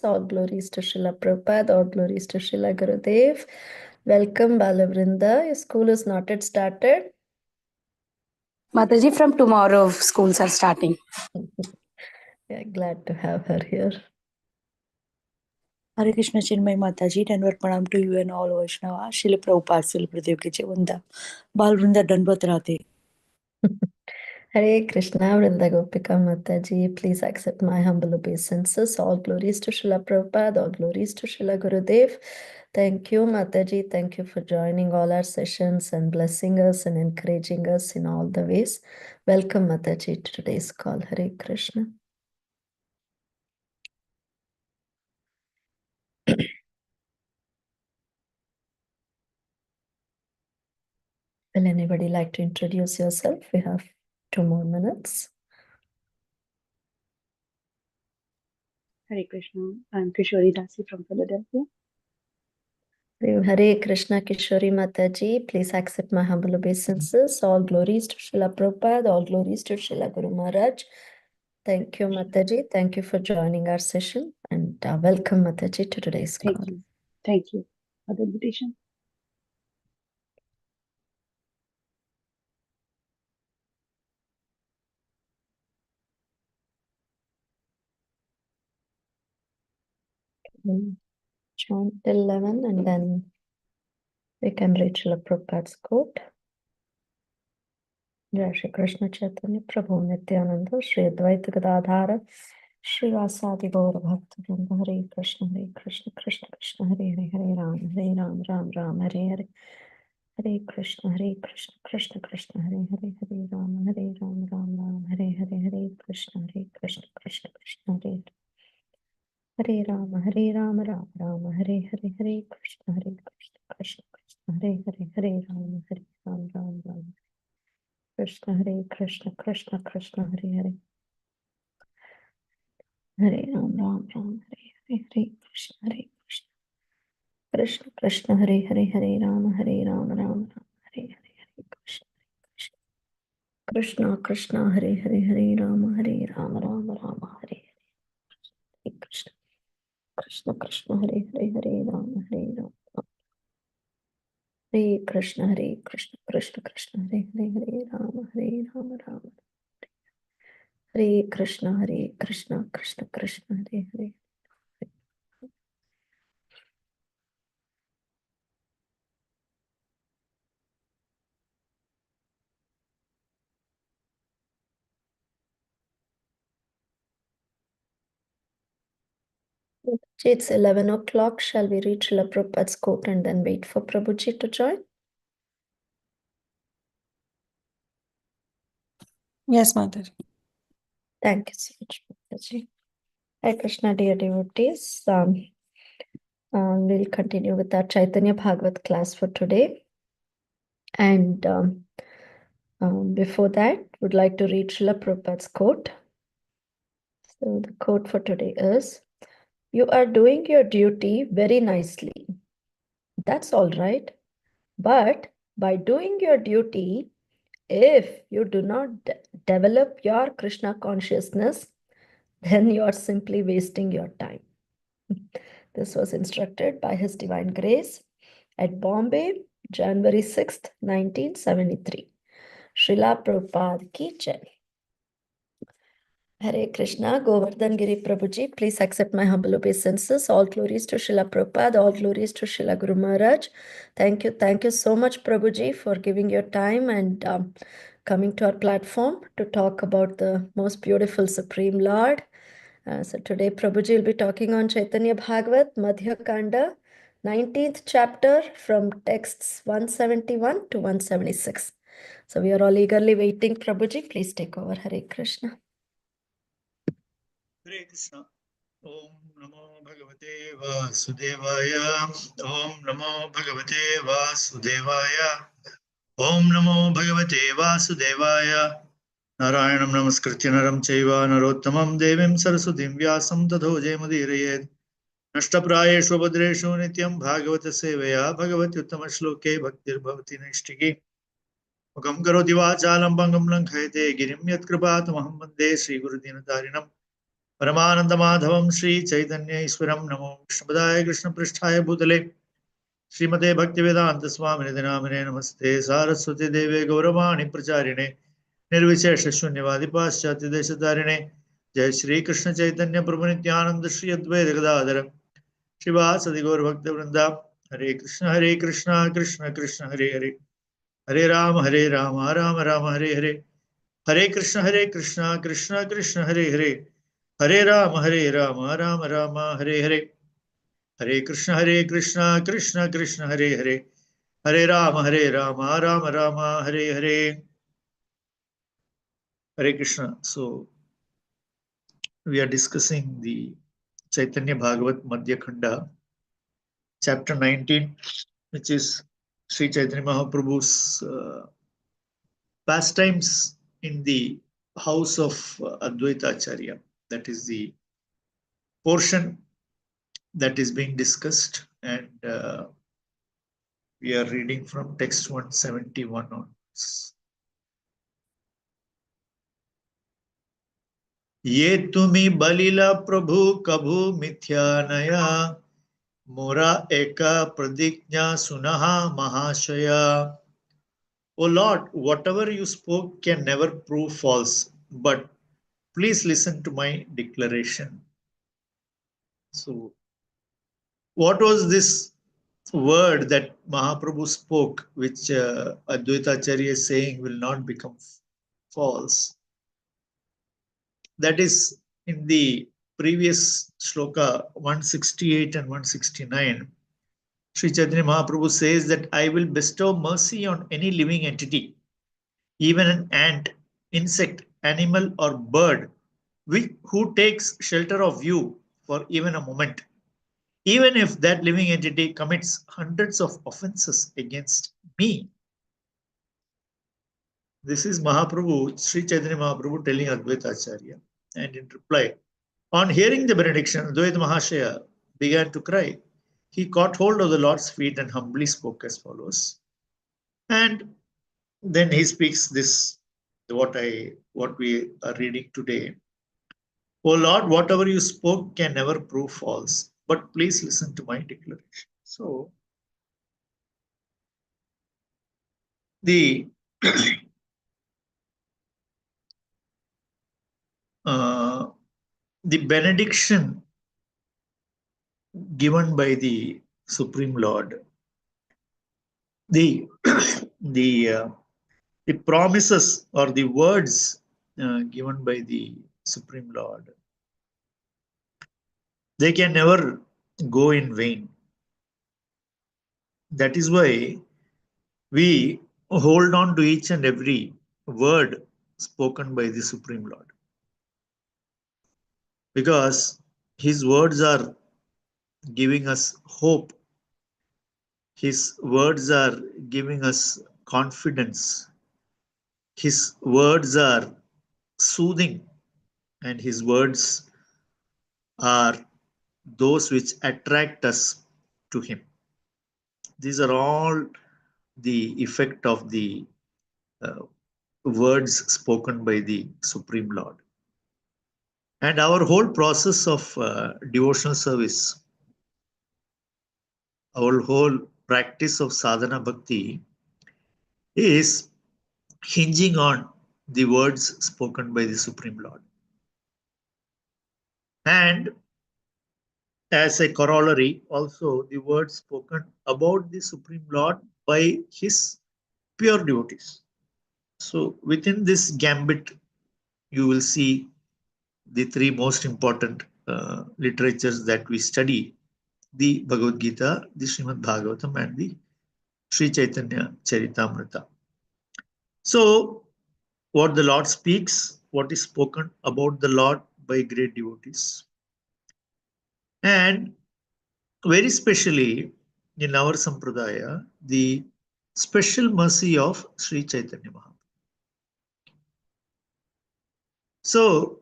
All glories to Srila Prabhupada, all glories to Srila Gurudev. Welcome, Balavrinda. Your school is not yet started. Mataji, from tomorrow schools are starting. Yeah, glad to have her here. Hare Krishna Chinmay Mataji, Denver Pranam to you and all Vaishnava. Srila Prabhupada, Srila Gurudev Ki Jai Vanda. Balavrinda Danvat Radhe. Hare Krishna, Vrinda Gopika Mataji. Please accept my humble obeisances. All glories to Srila Prabhupada, all glories to Srila Gurudev. Thank you, Mataji. Thank you for joining all our sessions and blessing us and encouraging us in all the ways. Welcome, Mataji, to today's call. Hare Krishna. Will anybody like to introduce yourself? We have 2 more minutes. Hare Krishna. I'm Kishori Dasi from Philadelphia. Hare Krishna Kishori Mataji. Please accept my humble obeisances. All glories to Srila Prabhupada, all glories to Srila Guru Maharaj. Thank you, Mataji. Thank you for joining our session. And welcome, Mataji, to today's call. Thank you. Thank you for the invitation. Chant till 11 and then we can reach Srila Prabhupada's quote. Jai Shri Krishna Chaitanya Prabhu Nityananda Shri Advaita Gadadhara Shri Vasadi Gaura Bhakta Vrinda. Hare Krishna Krishna Krishna Hare Hare Hare Ram Ram Ram Hare Hare Hare Krishna Krishna Krishna Hare Hare Hare Ram Ram Ram Hare Hare Hare Krishna Krishna Krishna Hare Hare Hare Ram Ram Ram Hare Hare Hare Krishna Krishna Krishna Hare Hare Ram Ram Krishna Krishna Krishna Hare Hare Hare Ram Ram Hare Hare Krishna Krishna Krishna Hare Hare Ram Ram Hare Hare Krishna Krishna Hare Hare Ram Ram Hare Hare Krishna Krishna Hare Hare Ram Hare Krishna Krishna Krishna Hare Hare Ram Ram Hare Krishna Krishna Krishna Hare Hare. It's 11 o'clock. Shall we reach Srila Prabhupada's quote and then wait for Prabhuji to join? Yes, Mataji. Thank you so much, Mataji. Hare Krishna, dear devotees. We'll continue with our Chaitanya Bhagavat class for today. And before that, would like to read Srila Prabhupada's quote. So the quote for today is, "You are doing your duty very nicely. That's all right. But by doing your duty, if you do not develop your Krishna consciousness, then you are simply wasting your time." This was instructed by His Divine Grace at Bombay, January 6th, 1973. Srila Prabhupada ki Jai. Hare Krishna, Govardhan Giri Prabhuji, please accept my humble obeisances. All glories to Srila Prabhupada, all glories to Srila Guru Maharaj. Thank you so much, Prabhuji, for giving your time and coming to our platform to talk about the most beautiful Supreme Lord. So today, Prabhuji will be talking on Chaitanya Bhagavat Madhya Khanda 19th chapter from texts 171 to 176. So we are all eagerly waiting. Prabhuji, please take over. Hare Krishna. Hare Krishna. Om Namo Bhagavate Vasudevaya. Om Namo Bhagavate Vasudevaya. Om Namo Bhagavate Vasudevaya. Narayanam Namaskritya Naram Chaiva Narottamam Devim Saraswatim Vyasam Tadho Jayamudhirayed. Nashtaprayeshu Bhadreshu Nityam Bhagavata Sevaya Bhagavati Uttama Shloke Bhaktir Bhavati Nishtiki. Mukam Karoti Vachalam Bangam Lankhayate Girim Yat Kripat Muhammad Sri Guru Dinatarinam. Paramananda Madhavam Sri Chaitanya Iswaram Namo Vishnupadaya Krishna Pristhaya Bhutale Srimate Bhaktivedanta Swami Namine Namaste Saraswati Deve Gauravani Pracharine Nirvishesha Shunyavadi Paschati Deshatarine Jai Shri Krishna Chaitanya Prabhu Nityananda Shri Advaita Gadadhara Srivasadi Gaur Bhakta Vrinda Hare Krishna Krishna Krishna Hare Hare Hare Rama Rama Hare Hare Hare Krishna Krishna Krishna Hare Hare Hare Rama Rama Hare Hare Hare Krishna Krishna Krishna Hare Hare Hare Rama Rama Hare Hare Hare Krishna. So we are discussing the Chaitanya Bhagavat Madhya Khanda, chapter 19, which is Sri Chaitanya Mahaprabhu's pastimes in the house of Advaita Acharya. That is the portion that is being discussed, and we are reading from text 171 onwards. ये तुम्ही Balilla प्रभु कभु मिथ्या नया मोरा एका प्रतिज्ञा सुनहा महाशया. O Lord, whatever you spoke can never prove false, but please listen to my declaration. So, what was this word that Mahaprabhu spoke, which Advaita Acharya is saying will not become false? That is in the previous shloka 168 and 169. Sri Chaitanya Mahaprabhu says that I will bestow mercy on any living entity, even an ant, insect, animal, or bird, who takes shelter of you for even a moment, even if that living entity commits hundreds of offenses against me. This is Mahaprabhu, Sri Chaitanya Mahaprabhu telling Advaita Acharya. And in reply, on hearing the benediction, Advaita Mahashaya began to cry. He caught hold of the Lord's feet and humbly spoke as follows. And then he speaks this, what we are reading today. O Lord, whatever you spoke can never prove false, but please listen to my declaration. So, the the benediction given by the Supreme Lord, the promises or the words given by the Supreme Lord, they can never go in vain. That is why we hold on to each and every word spoken by the Supreme Lord, because his words are giving us hope. His words are giving us confidence. His words are soothing, and his words are those which attract us to him. These are all the effect of the words spoken by the Supreme Lord. And our whole process of devotional service, our whole practice of sadhana bhakti is hinging on the words spoken by the Supreme Lord. And as a corollary, also the words spoken about the Supreme Lord by his pure devotees. So within this gambit, you will see the three most important literatures that we study: the Bhagavad Gita, the Srimad Bhagavatam, and the Sri Chaitanya Charitamrita. So what the Lord speaks, what is spoken about the Lord by great devotees. And very specially in our Sampradaya, the special mercy of Sri Chaitanya Mahaprabhu. So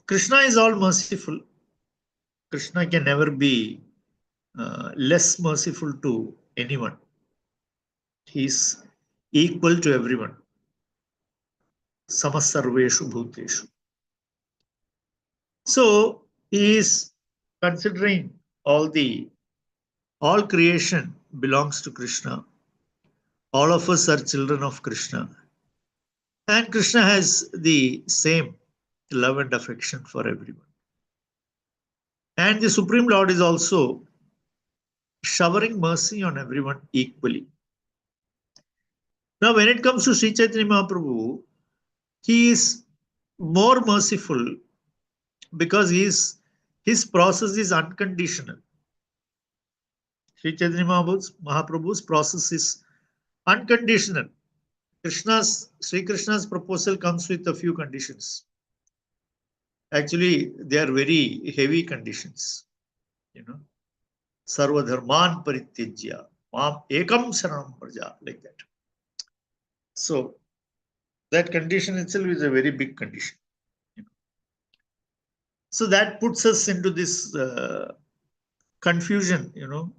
Krishna is all merciful. Krishna can never be less merciful to anyone. He is equal to everyone. Samasarveshu bhuteshu. So he is considering all creation belongs to Krishna. All of us are children of Krishna. And Krishna has the same love and affection for everyone. And the Supreme Lord is also showering mercy on everyone equally. Now, when it comes to Sri Chaitanya Mahaprabhu, he is more merciful because his process is unconditional. Sri Chaitanya Mahaprabhu's process is unconditional. Sri Krishna's proposal comes with a few conditions. Actually, they are very heavy conditions. Sarva dharman parityajya, mam ekam saranam praja, like that. So that condition itself is a very big condition. So that puts us into this confusion.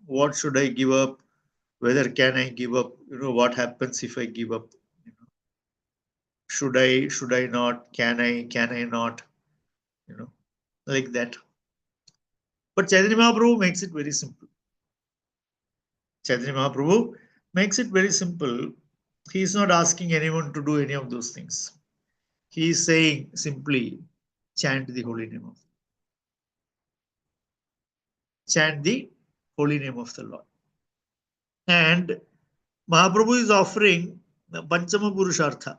What should I give up? Whether can I give up? What happens if I give up? Should I not? Can I not? Like that. But Chaitanya Mahaprabhu makes it very simple. Chaitanya Mahaprabhu makes it very simple. He is not asking anyone to do any of those things. He is saying simply, chant the holy name of the Lord. And Mahaprabhu is offering the Panchama Purushartha.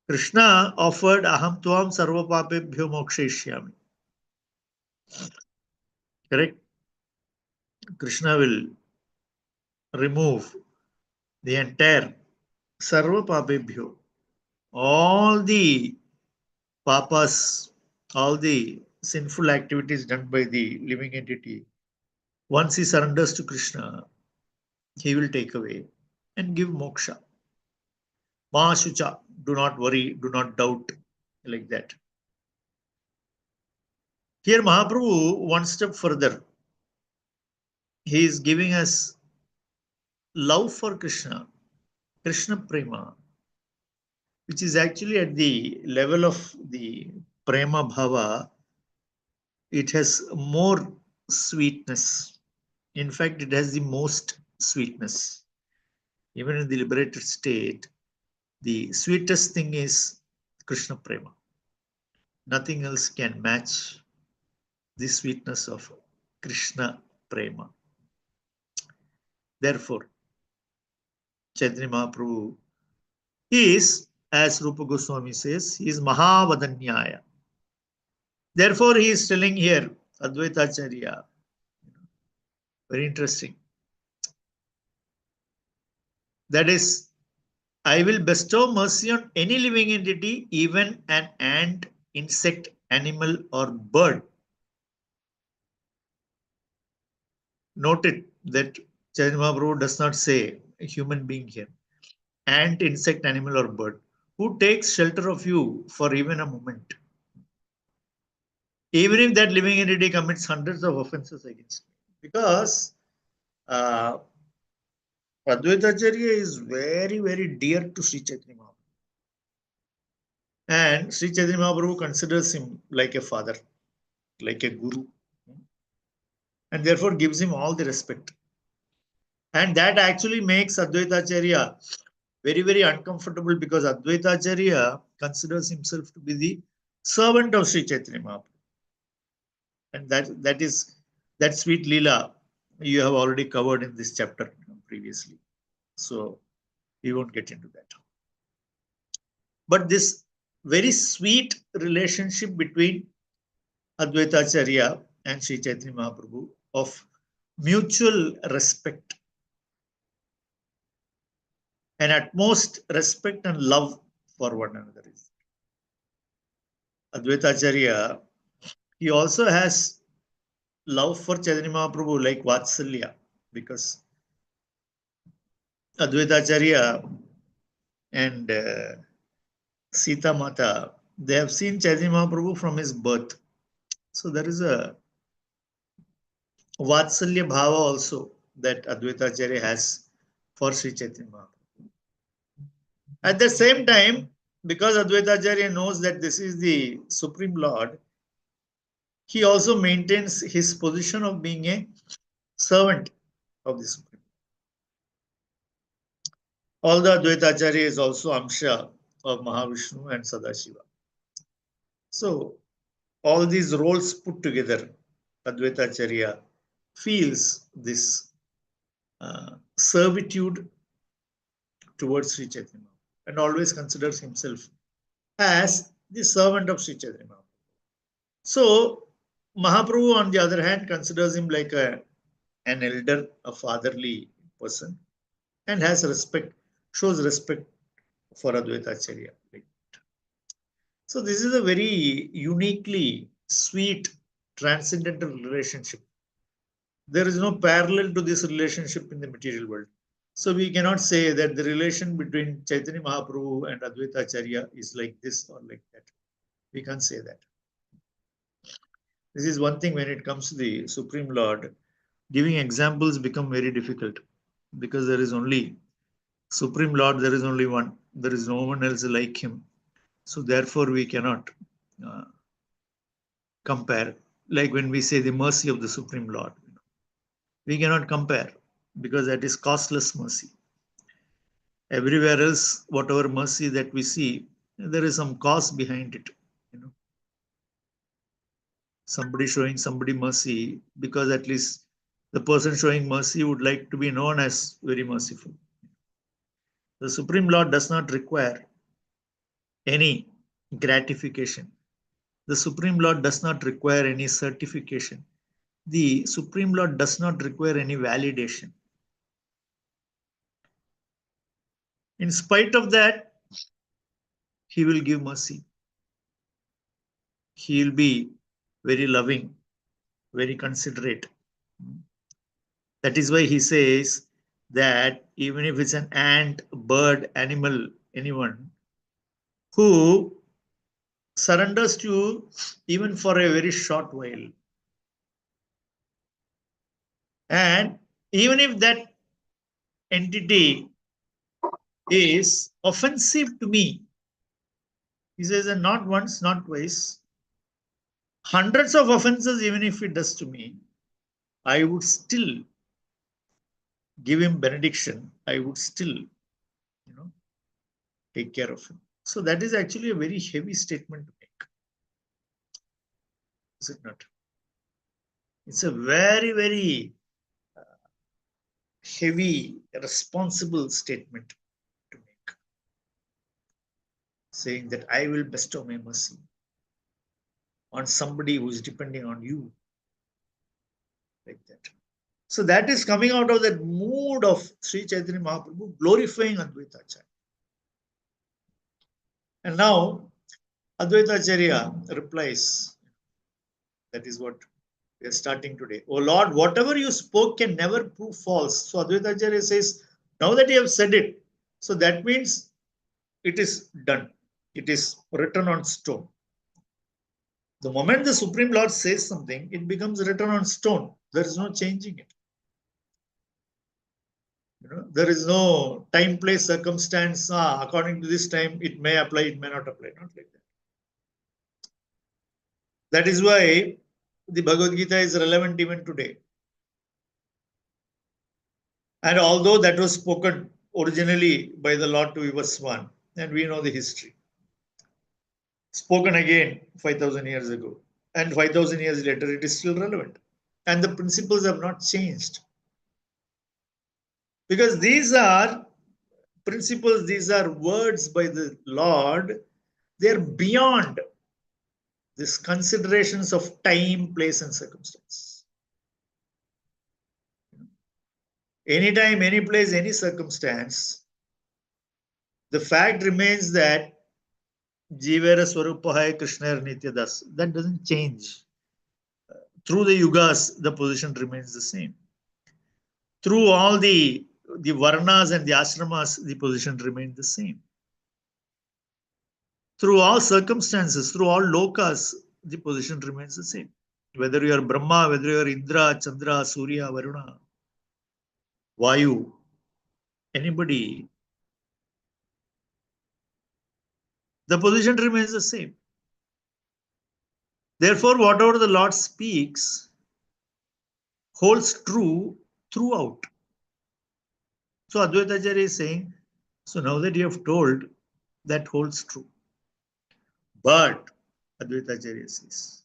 Krishna offered Aham Tuam Sarva Papebhyo Mokshayishyami. Correct? Krishna will remove the entire Sarva Papebhyo, all the papas, all the sinful activities done by the living entity. Once he surrenders to Krishna, he will take away and give moksha. Ma shucha, do not worry, do not doubt, like that. Here Mahaprabhu, one step further, he is giving us love for Krishna, Krishna prema, which is actually at the level of the prema bhava. It has more sweetness. In fact, it has the most sweetness. Even in the liberated state, the sweetest thing is Krishna prema. Nothing else can match the sweetness of Krishna prema. Therefore, Chaitanya Mahaprabhu is, as Rupa Goswami says, he is Mahavadanyaya. Therefore, he is telling here, Advaita Acharya, very interesting. That is, I will bestow mercy on any living entity, even an ant, insect, animal, or bird. Note it that Chaitanya Mahaprabhu does not say a human being here. Ant, insect, animal, or bird. Who takes shelter of you for even a moment? Even if that living entity commits hundreds of offenses against me. Because Advaita Acharya is very, very dear to Sri Chaitanya Mahaprabhu. And Sri Chaitanya Mahaprabhu considers him like a father, like a guru. And therefore gives him all the respect. And that actually makes Advaita Acharya very, very uncomfortable, because Advaita Acharya considers himself to be the servant of Sri Chaitanya Mahaprabhu. And that sweet Leela you have already covered in this chapter previously. So we won't get into that. But this very sweet relationship between Advaita Acharya and Sri Chaitanya Mahaprabhu of mutual respect and utmost respect and love for one another. Advaita Acharya, he also has love for Chaitanya Mahaprabhu like Vatsalya, because Advaita Acharya and Sita Mata, they have seen Chaitanya Mahaprabhu from his birth. So there is a Vatsalya Bhava also that Advaita Acharya has for Sri Chaitanya Mahaprabhu. At the same time, because Advaita Acharya knows that this is the Supreme Lord, he also maintains his position of being a servant of the Supreme. Although Advaita Acharya is also Amsha of Mahavishnu and Sadashiva. So, all these roles put together, Advaita Acharya feels this servitude towards Sri Chaitanya and always considers himself as the servant of Sri Chaitanya Mahaprabhu. So, Mahaprabhu, on the other hand, considers him like an elder, a fatherly person, and has respect, shows respect for Advaita Acharya. So, this is a very uniquely sweet, transcendental relationship. There is no parallel to this relationship in the material world. So, we cannot say that the relation between Chaitanya Mahaprabhu and Advaita Acharya is like this or like that. We can't say that. This is one thing when it comes to the Supreme Lord. Giving examples become very difficult because there is only Supreme Lord, there is only one. There is no one else like him. So therefore we cannot compare. Like when we say the mercy of the Supreme Lord, we cannot compare because that is costless mercy. Everywhere else, whatever mercy that we see, there is some cost behind it. Somebody showing somebody mercy because at least the person showing mercy would like to be known as very merciful. The Supreme Lord does not require any gratification. The Supreme Lord does not require any certification. The Supreme Lord does not require any validation. In spite of that, he will give mercy. He will be very loving, very considerate. That is why he says that even if it's an ant, bird, animal, anyone who surrenders to you even for a very short while, and even if that entity is offensive to me, he says, and not once, not twice, hundreds of offenses, even if it does to me, I would still give him benediction. I would still, take care of him. So that is actually a very heavy statement to make. Is it not? It's a very, very heavy, responsible statement to make. Saying that I will bestow my mercy on somebody who is depending on you. Like that. So that is coming out of that mood of Sri Chaitanya Mahaprabhu glorifying Advaita Acharya. And now Advaita Acharya replies, that is what we are starting today. Oh Lord, whatever you spoke can never prove false. So Advaita Acharya says, now that you have said it, so that means it is done. It is written on stone. The moment the Supreme Lord says something, it becomes written on stone. There is no changing it. There is no time, place, circumstance. According to this time, it may apply, it may not apply. Not like that. That is why the Bhagavad Gita is relevant even today. And although that was spoken originally by the Lord to Vivaswan, and we know the history, spoken again 5,000 years ago, and 5,000 years later, it is still relevant. And the principles have not changed. Because these are principles, these are words by the Lord, they are beyond these considerations of time, place, and circumstance. Anytime, any place, any circumstance, the fact remains that Jivera Swarupahaya Krishna Nityadas. That doesn't change. Through the yugas, the position remains the same. Through all the varnas and the ashramas, the position remains the same. Through all circumstances, through all lokas, the position remains the same. Whether you are Brahma, whether you are Indra, Chandra, Surya, Varuna, Vayu, anybody, the position remains the same. Therefore, whatever the Lord speaks holds true throughout. So Advaita Acharya is saying, so now that you have told, that holds true. But Advaita Acharya says,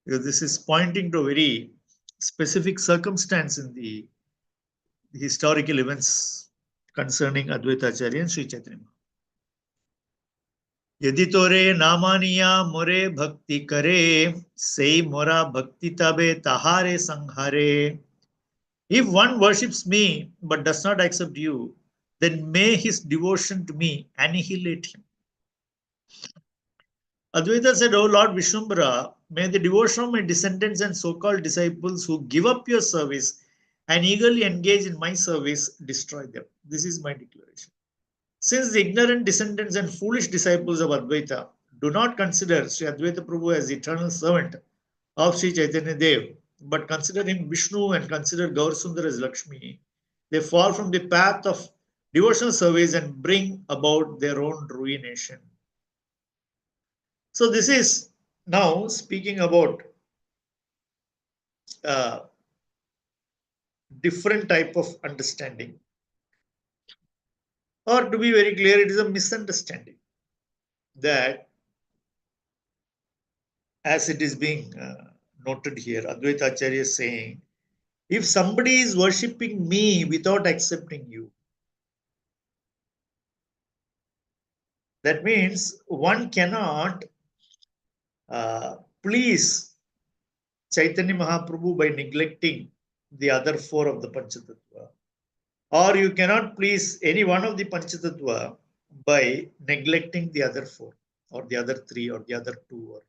because this is pointing to a very specific circumstance in the historical events concerning Advaita Acharya and Sri Chaitanya. यदि तोरे नामानिया मोरे भक्ति करे से मोरा भक्ति तबे तहारे संहारे. If one worships me but does not accept you, then may his devotion to me annihilate him. Advaita said, O Lord Vishnumbara, may the devotion of my descendants and so-called disciples who give up your service and eagerly engage in my service destroy them. This is my declaration. Since the ignorant descendants and foolish disciples of Advaita do not consider Sri Advaita Prabhu as the eternal servant of Sri Chaitanya Dev, but consider him Vishnu and consider Gaur Sundar as Lakshmi, they fall from the path of devotional service and bring about their own ruination. So this is now speaking about different type of understanding. Or to be very clear, it is a misunderstanding that, as it is being noted here, Advaita Acharya is saying, if somebody is worshipping me without accepting you, that means one cannot please Chaitanya Mahaprabhu by neglecting the other four of the Panca-tattva. Or you cannot please any one of the Panca-tattva by neglecting the other four, or the other three, or the other two, or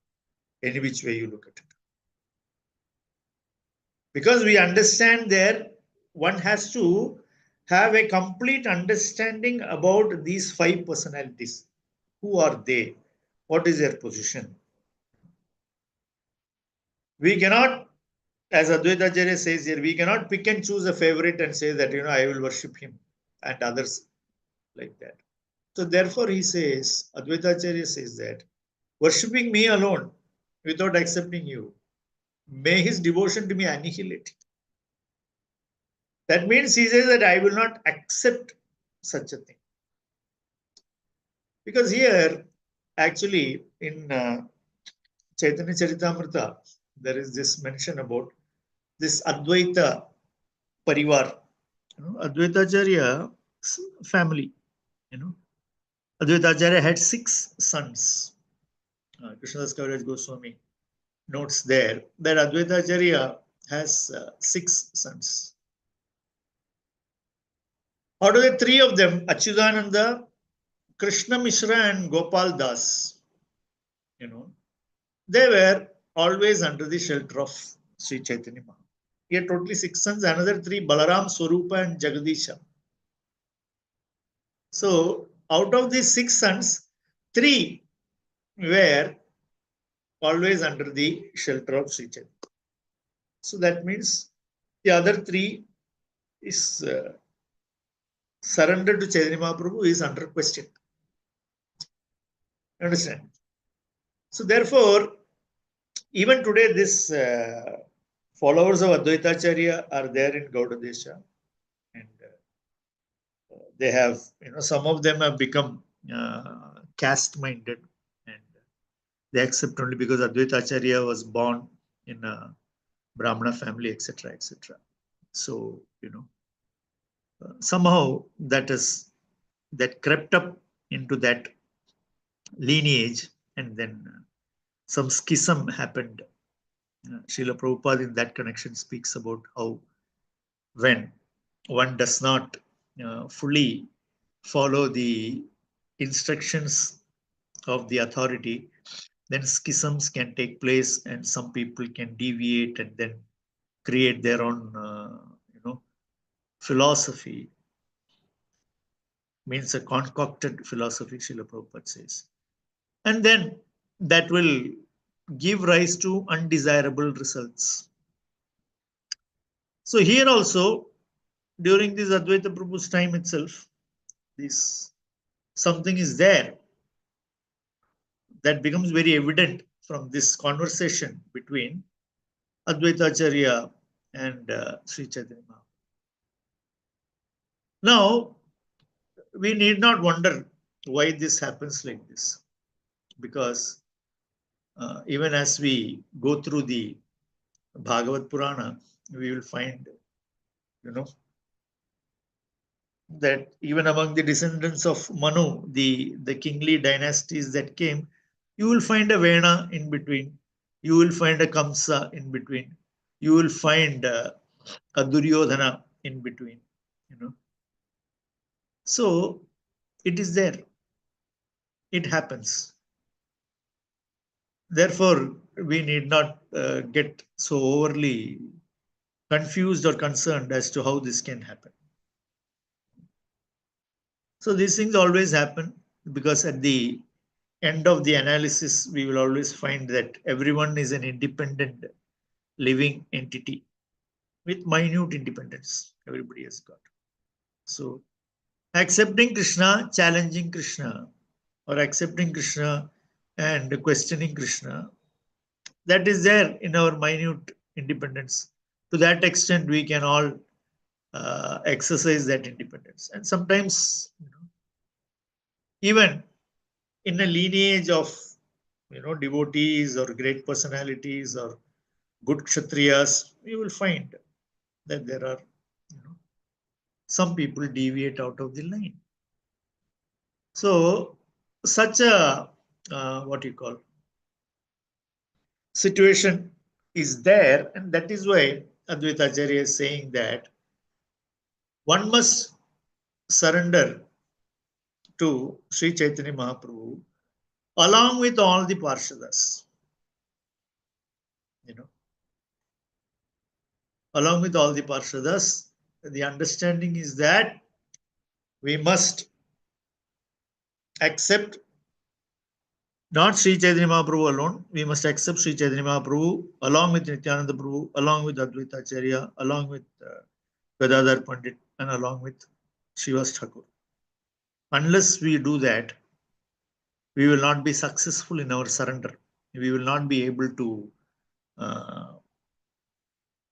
any which way you look at it. Because we understand there, one has to have a complete understanding about these five personalities. Who are they? What is their position? We cannot, as Advaita Acharya says here, we cannot pick and choose a favorite and say that, I will worship him and others like that. So therefore he says, Advaita Acharya says that, worshipping me alone without accepting you, may his devotion to me annihilate. That means he says that I will not accept such a thing. Because here, actually, in Chaitanya Charitamrita, there is this mention about this Advaita Parivar. Advaita Acharya family. Advaita Acharya had 6 sons. Krishnadas Kaviraj Goswami notes there that Advaita Acharya has 6 sons. Out of the 3 of them, Achyutananda, Krishna Mishra and Gopal Das, they were always under the shelter of Sri Chaitanya Mahaprabhu. He had totally 6 sons, another 3, Balaram, Swarupa and Jagadisha. So, out of these 6 sons, 3 were always under the shelter of Sri Chaitanya. So that means the other 3 is surrendered to Chaitanya Mahaprabhu is under question. Understand? So therefore, even today, this followers of Advaita Acharya are there in Gaudadesha, and they have, some of them have become caste-minded, and they accept only because Advaita Acharya was born in a Brahmana family, etc., etc. So, somehow that crept up into that lineage, and then some schism happened. Srila Prabhupada in that connection speaks about how when one does not fully follow the instructions of the authority, then schisms can take place and some people can deviate and then create their own philosophy. Means a concocted philosophy, Srila Prabhupada says. And then that will give rise to undesirable results. So here also, during this Advaita Prabhu's time itself, this something is there that becomes very evident from this conversation between Advaita Acharya and Sri Chaitanya Mahaprabhu. Now, we need not wonder why this happens like this, because even as we go through the Bhagavat Purana, we will find, that even among the descendants of Manu, the kingly dynasties that came, you will find a Vena in between, you will find a Kamsa in between, you will find a Duryodhana in between, So it is there. It happens. Therefore, we need not get so overly confused or concerned as to how this can happen. So these things always happen, because at the end of the analysis, we will always find that everyone is an independent living entity with minute independence. Everybody has got. So accepting Krishna, challenging Krishna, or accepting Krishna and questioning Krishna, that is there in our minute independence. To that extent, we can all exercise that independence. And sometimes, even in a lineage of devotees or great personalities or good kshatriyas, you will find that there are some people deviate out of the line. So such a situation is there, and that is why Advaita Acharya is saying that one must surrender to Sri Chaitanya Mahaprabhu along with all the Parshadas. Along with all the Parshadas, the understanding is that we must accept not Sri Chaitanya Mahaprabhu alone, we must accept Sri Chaitanya Mahaprabhu along with Nityananda Prabhu, along with Advaita Acharya, along with Gadadhar Pandit, and along with Srivas Thakur. Unless we do that, we will not be successful in our surrender. We will not be able to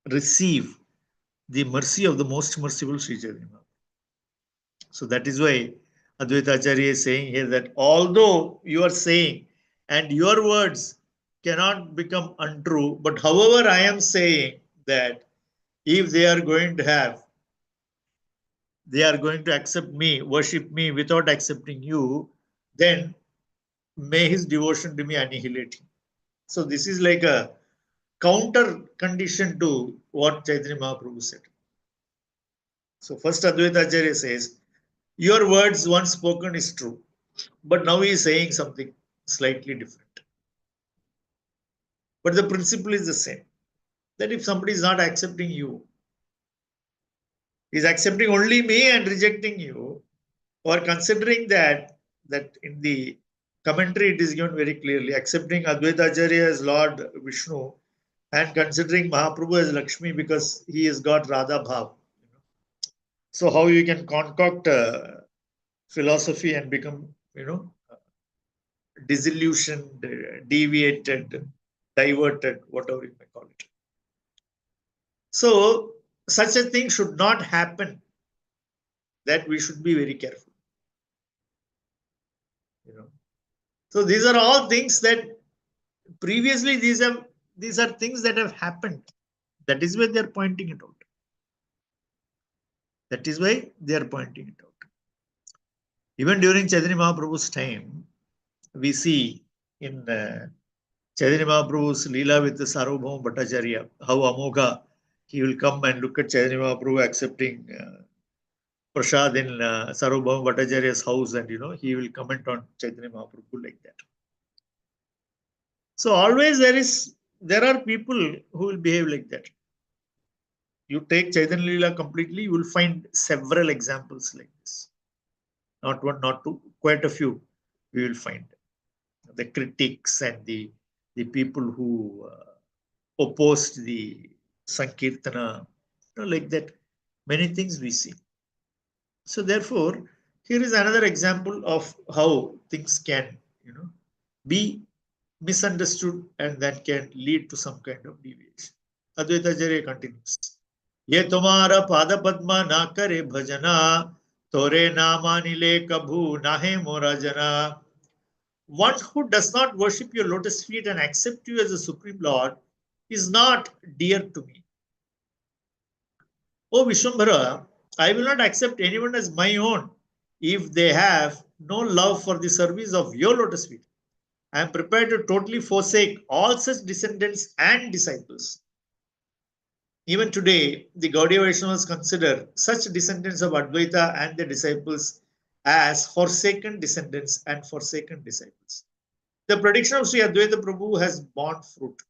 receive the mercy of the most merciful Sri Chaitanya Mahaprabhu. So that is why Advaita Acharya is saying here that although you are saying and your words cannot become untrue, but however I am saying that if they are going to accept me, worship me without accepting you, then may his devotion to me annihilate him. So this is like a counter condition to what Chaitanya Mahaprabhu said. So first Advaita Acharya says, your words once spoken is true, but now he is saying something slightly different. But the principle is the same, that if somebody is not accepting you, is accepting only me and rejecting you, or considering that in the commentary it is given very clearly, accepting Advaita Acharya as Lord Vishnu and considering Mahaprabhu as Lakshmi because he has got Radha Bhav. So how you can concoct philosophy and become, disillusioned, deviated, diverted, whatever you may call it. So such a thing should not happen, that we should be very careful. So these are all things that previously these are things that have happened. That is why they are pointing it out. That is why they are pointing it out. Even during Chaitanya Mahaprabhu's time, we see in Chaitanya Mahaprabhu's Leela with the Sarvabhauma Bhattacharya, how Amogha, he will come and look at Chaitanya Mahaprabhu accepting prasad in Sarvabhauma Bhattacharya's house, and he will comment on Chaitanya Mahaprabhu like that. So always there are people who will behave like that. You take Chaitanya Leela completely, you will find several examples like this. Not one, not two, quite a few we will find. The critics and the people who opposed the Sankirtana, like that, many things we see. So therefore, here is another example of how things can, be misunderstood and that can lead to some kind of deviation. Advaita Acharya continues. Ye tumhara pada padma na kare bhajana, tore namani le kabhu nahe mora jana. One who does not worship your lotus feet and accept you as the Supreme Lord is not dear to me. O Vishwambhara, I will not accept anyone as my own if they have no love for the service of your lotus feet. I am prepared to totally forsake all such descendants and disciples. Even today, the Gaudiya Vaishnavas consider such descendants of Advaita and their disciples as forsaken descendants and forsaken disciples. The prediction of Sri Advaita Prabhu has borne fruit.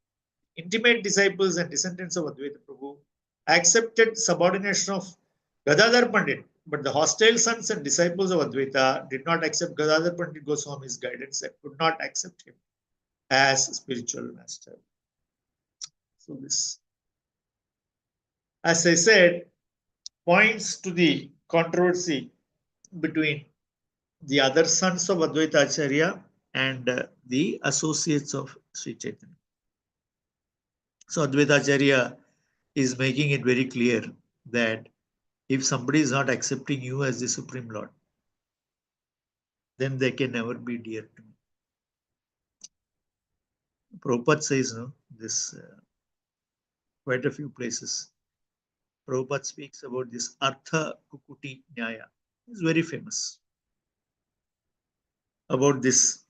Intimate disciples and descendants of Advaita Prabhu accepted subordination of Gadadhar Pandit, but the hostile sons and disciples of Advaita did not accept Gadadhar Pandit Goswami's guidance and could not accept him as spiritual master. So this, as I said, points to the controversy between the other sons of Advaita Acharya and the associates of Sri Chaitanya. So Advaita Acharya is making it very clear that if somebody is not accepting you as the Supreme Lord, then they can never be dear to me. Prabhupada says, no, this quite a few places. Prabhupada speaks about this Artha Kukuti Nyaya. It's very famous about this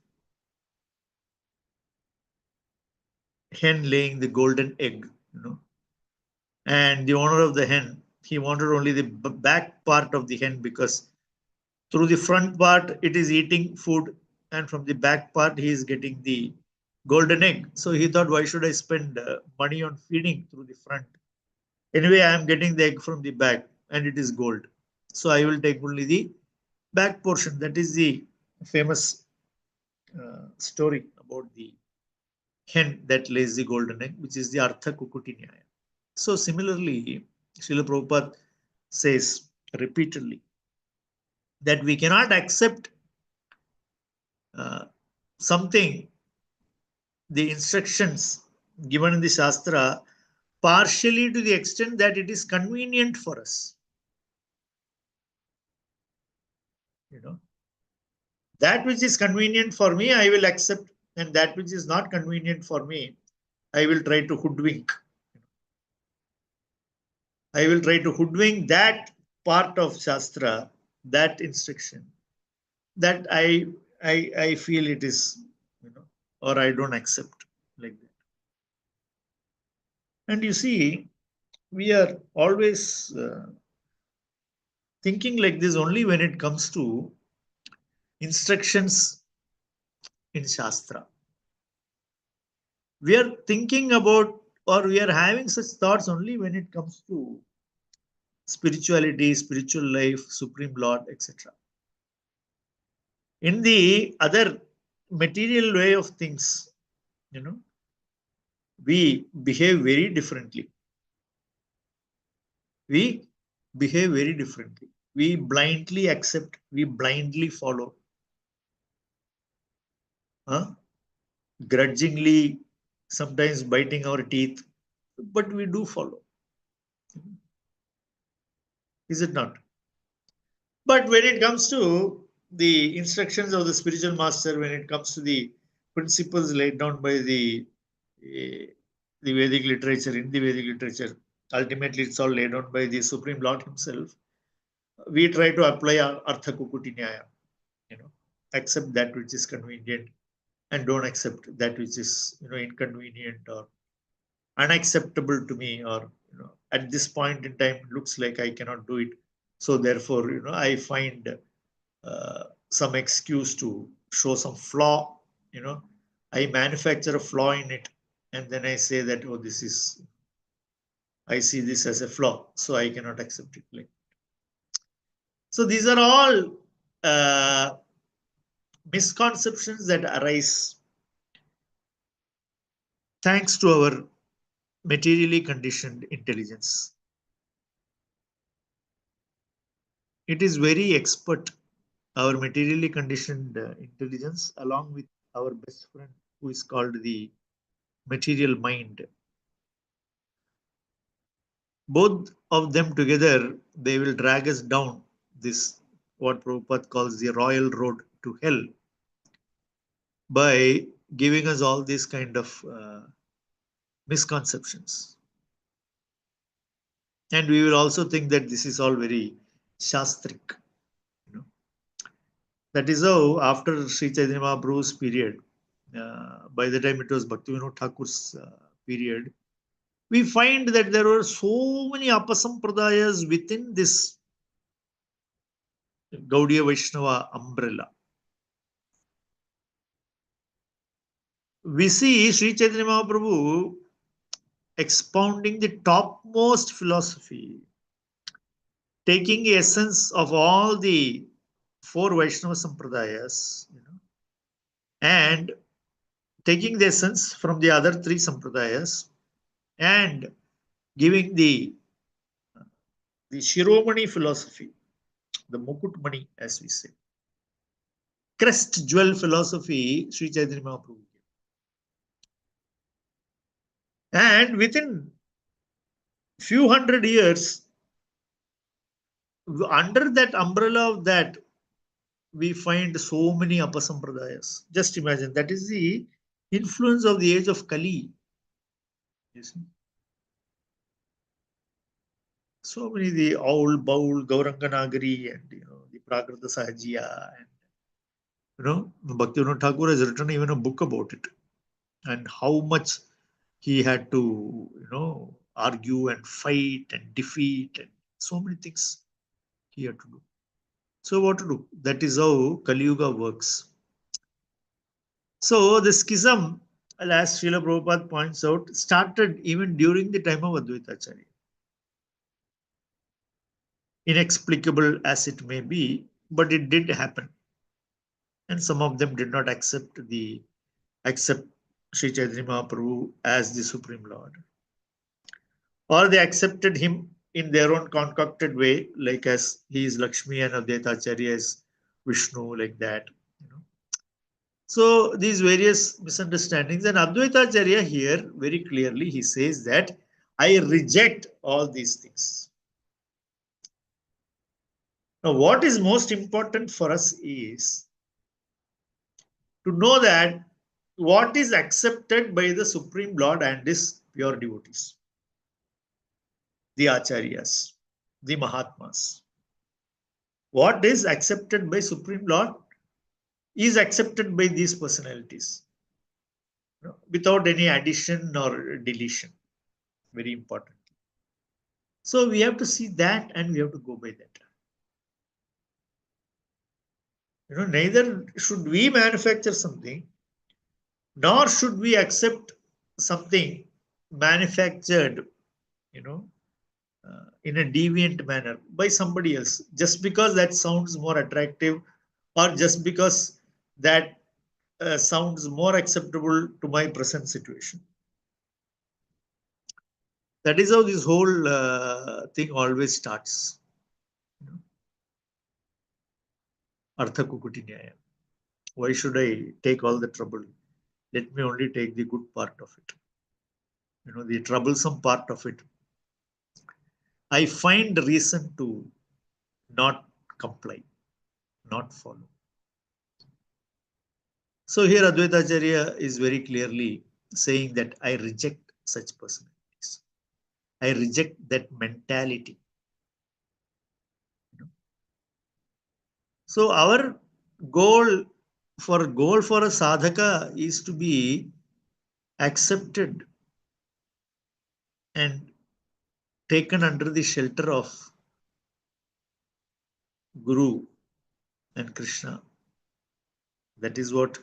hen laying the golden egg, and the owner of the hen, he wanted only the back part of the hen because through the front part it is eating food and from the back part he is getting the golden egg. So he thought, why should I spend money on feeding through the front? Anyway, I am getting the egg from the back and it is gold. So I will take only the back portion. That is the famous story about the hen that lays the golden egg, which is the Artha Kukuti Nyaya. So similarly, Srila Prabhupada says repeatedly that we cannot accept something, the instructions given in the Shastra, partially to the extent that it is convenient for us. That which is convenient for me, I will accept, and that which is not convenient for me, I will try to hoodwink. I will try to hoodwink that part of Shastra, that instruction, that I feel it is, or I don't accept like that. And you see, we are always thinking like this only when it comes to instructions in Shastra. We are thinking about, or we are having such thoughts only when it comes to spirituality, spiritual life, Supreme Lord, etc. In the other material way of things, we behave very differently. We behave very differently. We blindly accept, we blindly follow. Grudgingly, sometimes biting our teeth, but we do follow. Is it not? But when it comes to the instructions of the spiritual master, when it comes to the principles laid down by the Vedic literature, in the Vedic literature, ultimately it's all laid down by the Supreme Lord himself. We try to apply our Artha Kukuti Nyaya, accept that which is convenient and don't accept that which is inconvenient or unacceptable to me, or at this point in time looks like I cannot do it. So therefore, I find some excuse to show some flaw. I manufacture a flaw in it, and then I say that, oh, I see this as a flaw, so I cannot accept it. Like, so these are all misconceptions that arise thanks to our materially conditioned intelligence. It is very expert, our materially conditioned intelligence, along with our best friend who is called the material mind. Both of them together, they will drag us down this, what Prabhupada calls the royal road to hell, by giving us all these kind of misconceptions. And we will also think that this is all very shastric. That is how, after Sri Chaitanya Mahaprabhu's period, by the time it was Bhaktivinoda Thakur's period, we find that there were so many apasampradayas within this Gaudiya Vaishnava umbrella. We see Sri Chaitanya Mahaprabhu expounding the topmost philosophy, taking the essence of all the four Vaishnava Sampradayas, and taking the essence from the other three Sampradayas, and giving the Shiromani philosophy, the Mukutmani, as we say, crest jewel philosophy, Sri Chaitanya Mahaprabhu. And within few hundred years, under that umbrella of that, we find so many apasampradayas. Just imagine, that is the influence of the age of Kali. You see? So many, the Aul, Baul, Gauranga Nagari, and the Prakrita Sahajiya, and Bhaktivinoda Thakur has written even a book about it, and how much he had to argue and fight and defeat, and so many things he had to do. So what to do? That is how Kali Yuga works. So the schism, as Srila Prabhupada points out, started even during the time of Advaita Acharya. Inexplicable as it may be, but it did happen. And some of them did not accept Sri Chaitanya Mahaprabhu as the Supreme Lord. Or they accepted him in their own concocted way, like as he is Lakshmi and Advaita Acharya is Vishnu, like that. So these various misunderstandings, and Advaita Acharya here very clearly he says that I reject all these things. Now, what is most important for us is to know that what is accepted by the Supreme Lord and his pure devotees, the Acharyas, the Mahatmas. What is accepted by Supreme Lord is accepted by these personalities, without any addition or deletion. Very important. So we have to see that, and we have to go by that. Neither should we manufacture something, nor should we accept something manufactured, in a deviant manner by somebody else, just because that sounds more attractive, or just because that sounds more acceptable to my present situation. That is how this whole thing always starts. Artha Kukuti Nyaya. Why should I take all the trouble? Let me only take the good part of it. The troublesome part of it, I find reason to not comply, not follow. So here Advaita Acharya is very clearly saying that I reject such personalities. I reject that mentality. So our goal for a sadhaka is to be accepted and taken under the shelter of Guru and Krishna. That is what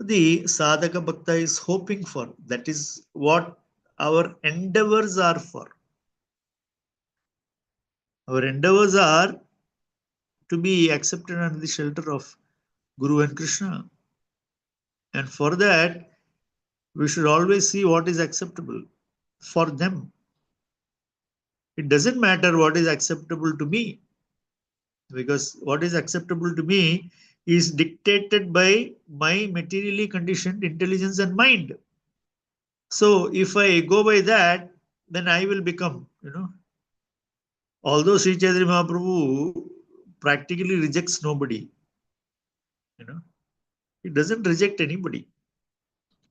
the sadhaka bhakta is hoping for. That is what our endeavors are for. Our endeavors are to be accepted under the shelter of Guru and Krishna. And for that, we should always see what is acceptable for them. It doesn't matter what is acceptable to me, because what is acceptable to me is dictated by my materially conditioned intelligence and mind. So if I go by that, then I will become, although Sri Chaitanya Mahaprabhu practically rejects nobody, he doesn't reject anybody.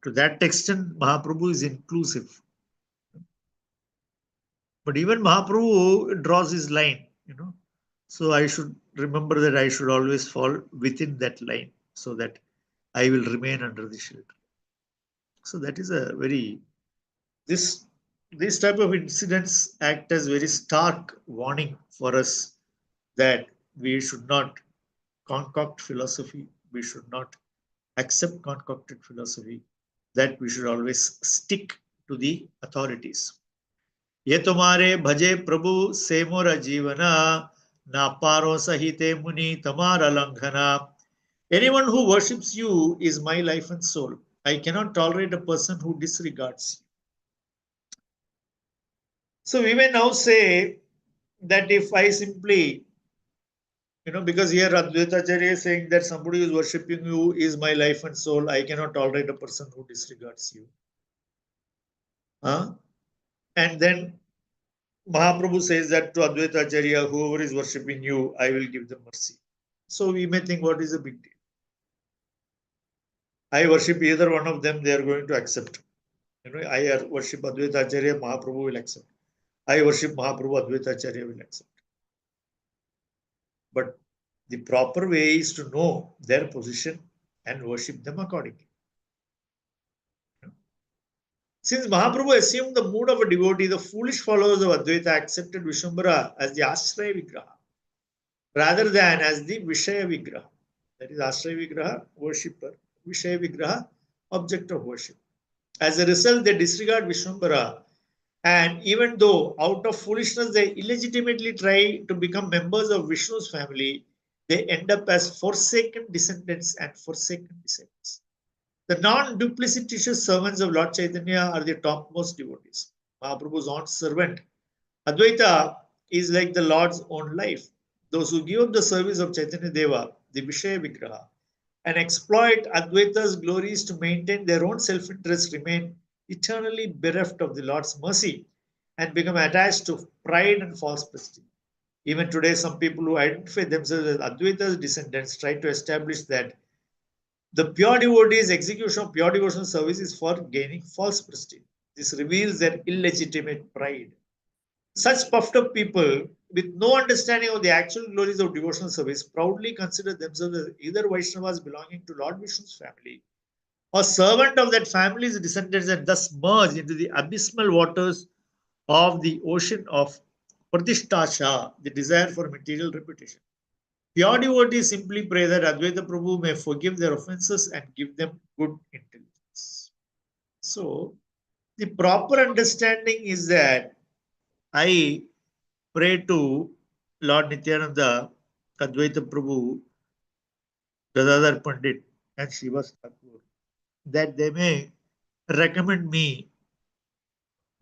To that extent, Mahaprabhu is inclusive. But even Mahaprabhu draws his line, So I should remember that I should always fall within that line so that I will remain under the shelter. So that is a very, this type of incidents act as very stark warning for us that we should not concoct philosophy. We should not accept concocted philosophy, that we should always stick to the authorities. ये तुम्हारे भजे प्रभु से मोर जीवना ना पारो सहिते मुनि तमारा लंघना. Anyone who worships you is my life and soul. I cannot tolerate a person who disregards you. So we may now say that if I simply, because here Advaita Acharya is saying that somebody who is worshipping you is my life and soul, I cannot tolerate a person who disregards you. And then Mahaprabhu says that to Advaita Acharya, whoever is worshipping you, I will give them mercy. So we may think, what is the big deal? I worship either one of them, they are going to accept. I worship Advaita Acharya, Mahaprabhu will accept. I worship Mahaprabhu, Advaita Acharya will accept. But the proper way is to know their position and worship them accordingly. Since Mahaprabhu assumed the mood of a devotee, the foolish followers of Advaita accepted Vishwambara as the Ashraya Vigraha rather than as the Vishaya Vigraha. That is Ashraya Vigraha, worshipper. Vishaya Vigraha, object of worship. As a result, they disregard Vishwambara, and even though out of foolishness they illegitimately try to become members of Vishnu's family, they end up as forsaken descendants and forsaken disciples. The non-duplicitous servants of Lord Chaitanya are the topmost devotees. Mahaprabhu's own servant, Advaita, is like the Lord's own life. Those who give up the service of Chaitanya Deva, the Vishaya Vigraha, and exploit Advaita's glories to maintain their own self-interest remain eternally bereft of the Lord's mercy and become attached to pride and false prestige. Even today, some people who identify themselves as Advaita's descendants try to establish that the pure devotee's execution of pure devotional service is for gaining false prestige. This reveals their illegitimate pride. Such puffed up people with no understanding of the actual glories of devotional service proudly consider themselves as either Vaishnavas belonging to Lord Vishnu's family or servant of that family's descendants, and thus merge into the abysmal waters of the ocean of Pratisthasha, the desire for material reputation. Pure devotees simply pray that Advaita Prabhu may forgive their offenses and give them good intelligence. So, the proper understanding is that I pray to Lord Nityananda, Advaita Prabhu, Gadadhar Pandit, and Srivas Thakur, that they may recommend me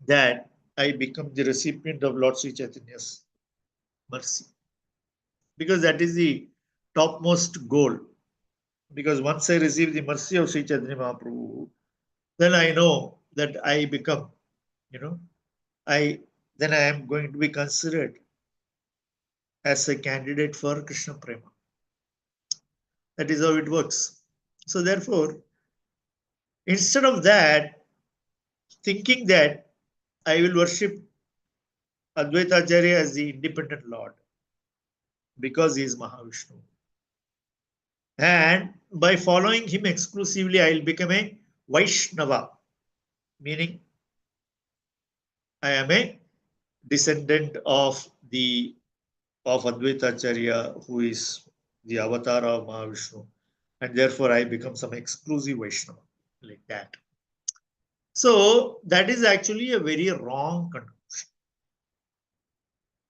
that I become the recipient of Lord Sri Chaitanya's mercy. Because that is the topmost goal. Because once I receive the mercy of Sri Chaitanya Mahaprabhu, then I know that I become, then I am going to be considered as a candidate for Krishna Prema. That is how it works. So therefore, instead of that, thinking that I will worship Advaita Acharya as the independent Lord because he is Mahavishnu, and by following him exclusively, I will become a Vaishnava, meaning I am a descendant of Advaita Acharya, who is the avatar of Mahavishnu, and therefore I become some exclusive Vaishnava, like that. So that is actually a very wrong conclusion.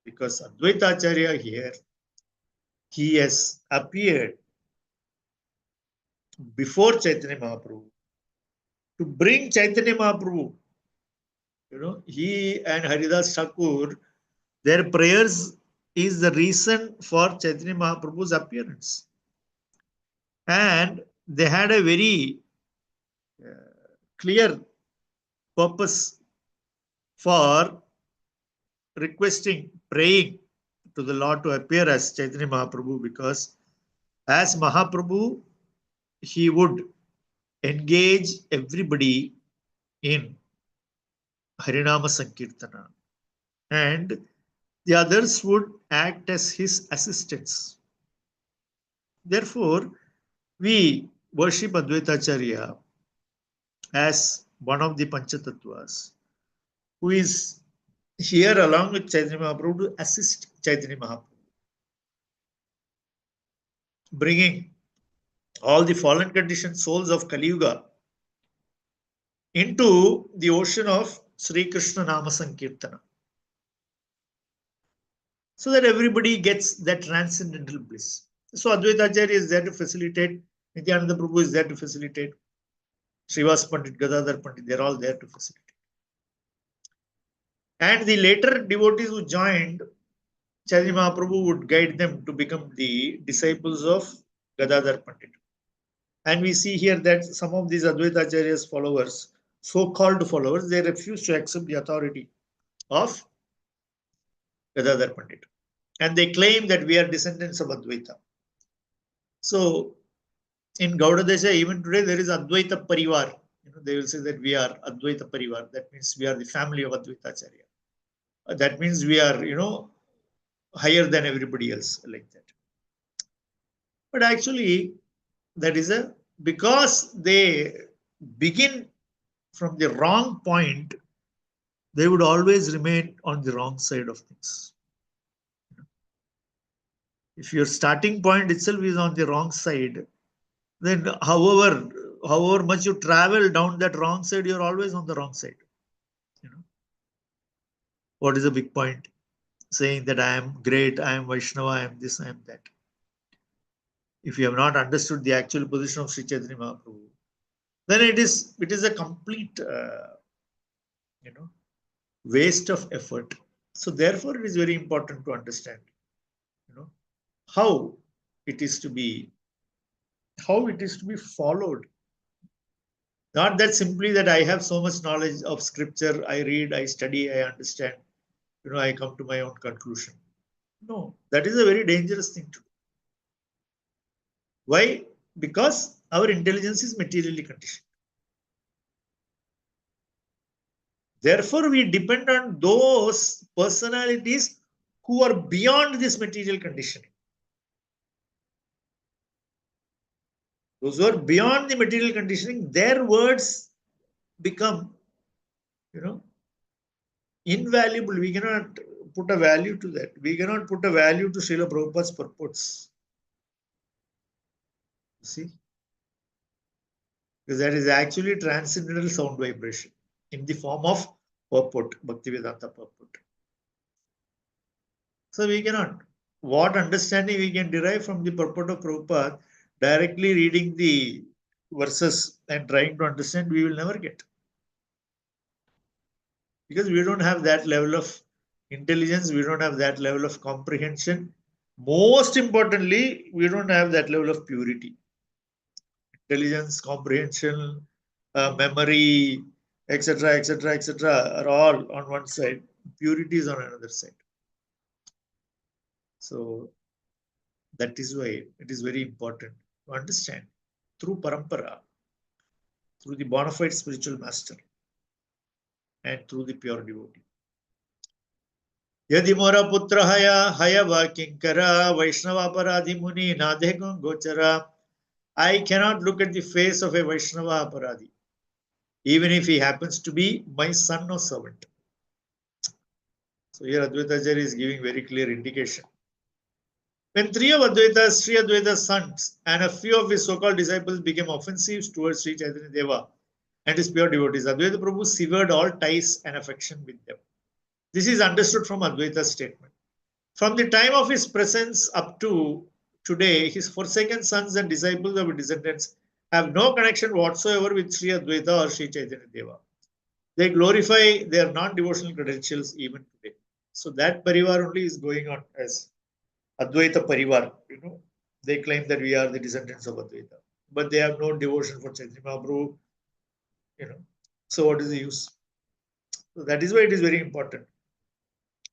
Because Advaita Acharya here, he has appeared before Chaitanya Mahaprabhu to bring Chaitanya Mahaprabhu. He and Haridas Thakur, their prayers is the reason for Chaitanya Mahaprabhu's appearance. And they had a very clear purpose for requesting, praying to the Lord to appear as Chaitanya Mahaprabhu, because as Mahaprabhu, he would engage everybody in Harinama Sankirtana, and the others would act as his assistants. Therefore, we worship Advaita Acharya as one of the Panca-tattvas, who is here along with Chaitanya Mahaprabhu to assist Chaitanya Mahaprabhu, bringing all the fallen conditioned souls of Kali Yuga into the ocean of Sri Krishna Nama Sankirtana, so that everybody gets that transcendental bliss. So Advaita Acharya is there to facilitate, Nityananda Prabhu is there to facilitate, Srivas Pandit, Gadadhar Pandit, they're all there to facilitate. And the later devotees who joined, Chaitanya Mahaprabhu would guide them to become the disciples of Gadadhar Pandit. And we see here that some of these Advaita Acharya's followers, so-called followers, they refuse to accept the authority of Gadadhar Pandit. And they claim that we are descendants of Advaita. So in Gaudadesha, even today, there is Advaita Parivar. They will say that we are Advaita Parivar. That means we are the family of Advaita Acharya. That means we are, higher than everybody else, like that. But actually, that is because they begin from the wrong point, they would always remain on the wrong side of things. If your starting point itself is on the wrong side, then however much you travel down that wrong side, you're always on the wrong side. What is the big point? Saying that I am great, I am Vaishnava, I am this, I am that. If you have not understood the actual position of Sri Chaitanya Mahaprabhu, then it is a complete waste of effort. So therefore, it is very important to understand how it is to be followed. Not that simply that I have so much knowledge of scripture, I read, I study, I understand, I come to my own conclusion. No, that is a very dangerous thing to do. Why? Because our intelligence is materially conditioned. Therefore, we depend on those personalities who are beyond this material conditioning. Those who are beyond the material conditioning, their words become, invaluable. We cannot put a value to that. We cannot put a value to Srila Prabhupada's purports. See? Because that is actually transcendental sound vibration in the form of purport, Bhaktivedanta purport. So we cannot. What understanding we can derive from the purport of Prabhupada, directly reading the verses and trying to understand, we will never get. Because we don't have that level of intelligence, we don't have that level of comprehension. Most importantly, we don't have that level of purity. Intelligence, comprehension, memory, etc., etc., etc., are all on one side. Purity is on another side. So that is why it is very important to understand through parampara, through the bona fide spiritual master, and through the pure devotee. Yadi mora putra haya vakinkara Vaishnava aparadhi muni nadhekon gochara. I cannot look at the face of a Vaishnava aparadhi, even if he happens to be my son or servant. So here Advaita Acharya is giving very clear indication. When three of Advaita's, Sri Advaita's sons and a few of his so-called disciples became offensive towards Sri Chaitanya Deva and his pure devotees, Advaita Prabhu severed all ties and affection with them. This is understood from Advaita's statement. From the time of his presence up to today, his forsaken sons and disciples of his descendants have no connection whatsoever with Sri Advaita or Sri Chaitanya Deva. They glorify their non-devotional credentials even today. So that parivar only is going on as Advaita Parivar, They claim that we are the descendants of Advaita, but they have no devotion for Chaitanya Mahaprabhu. So what is the use? So that is why it is very important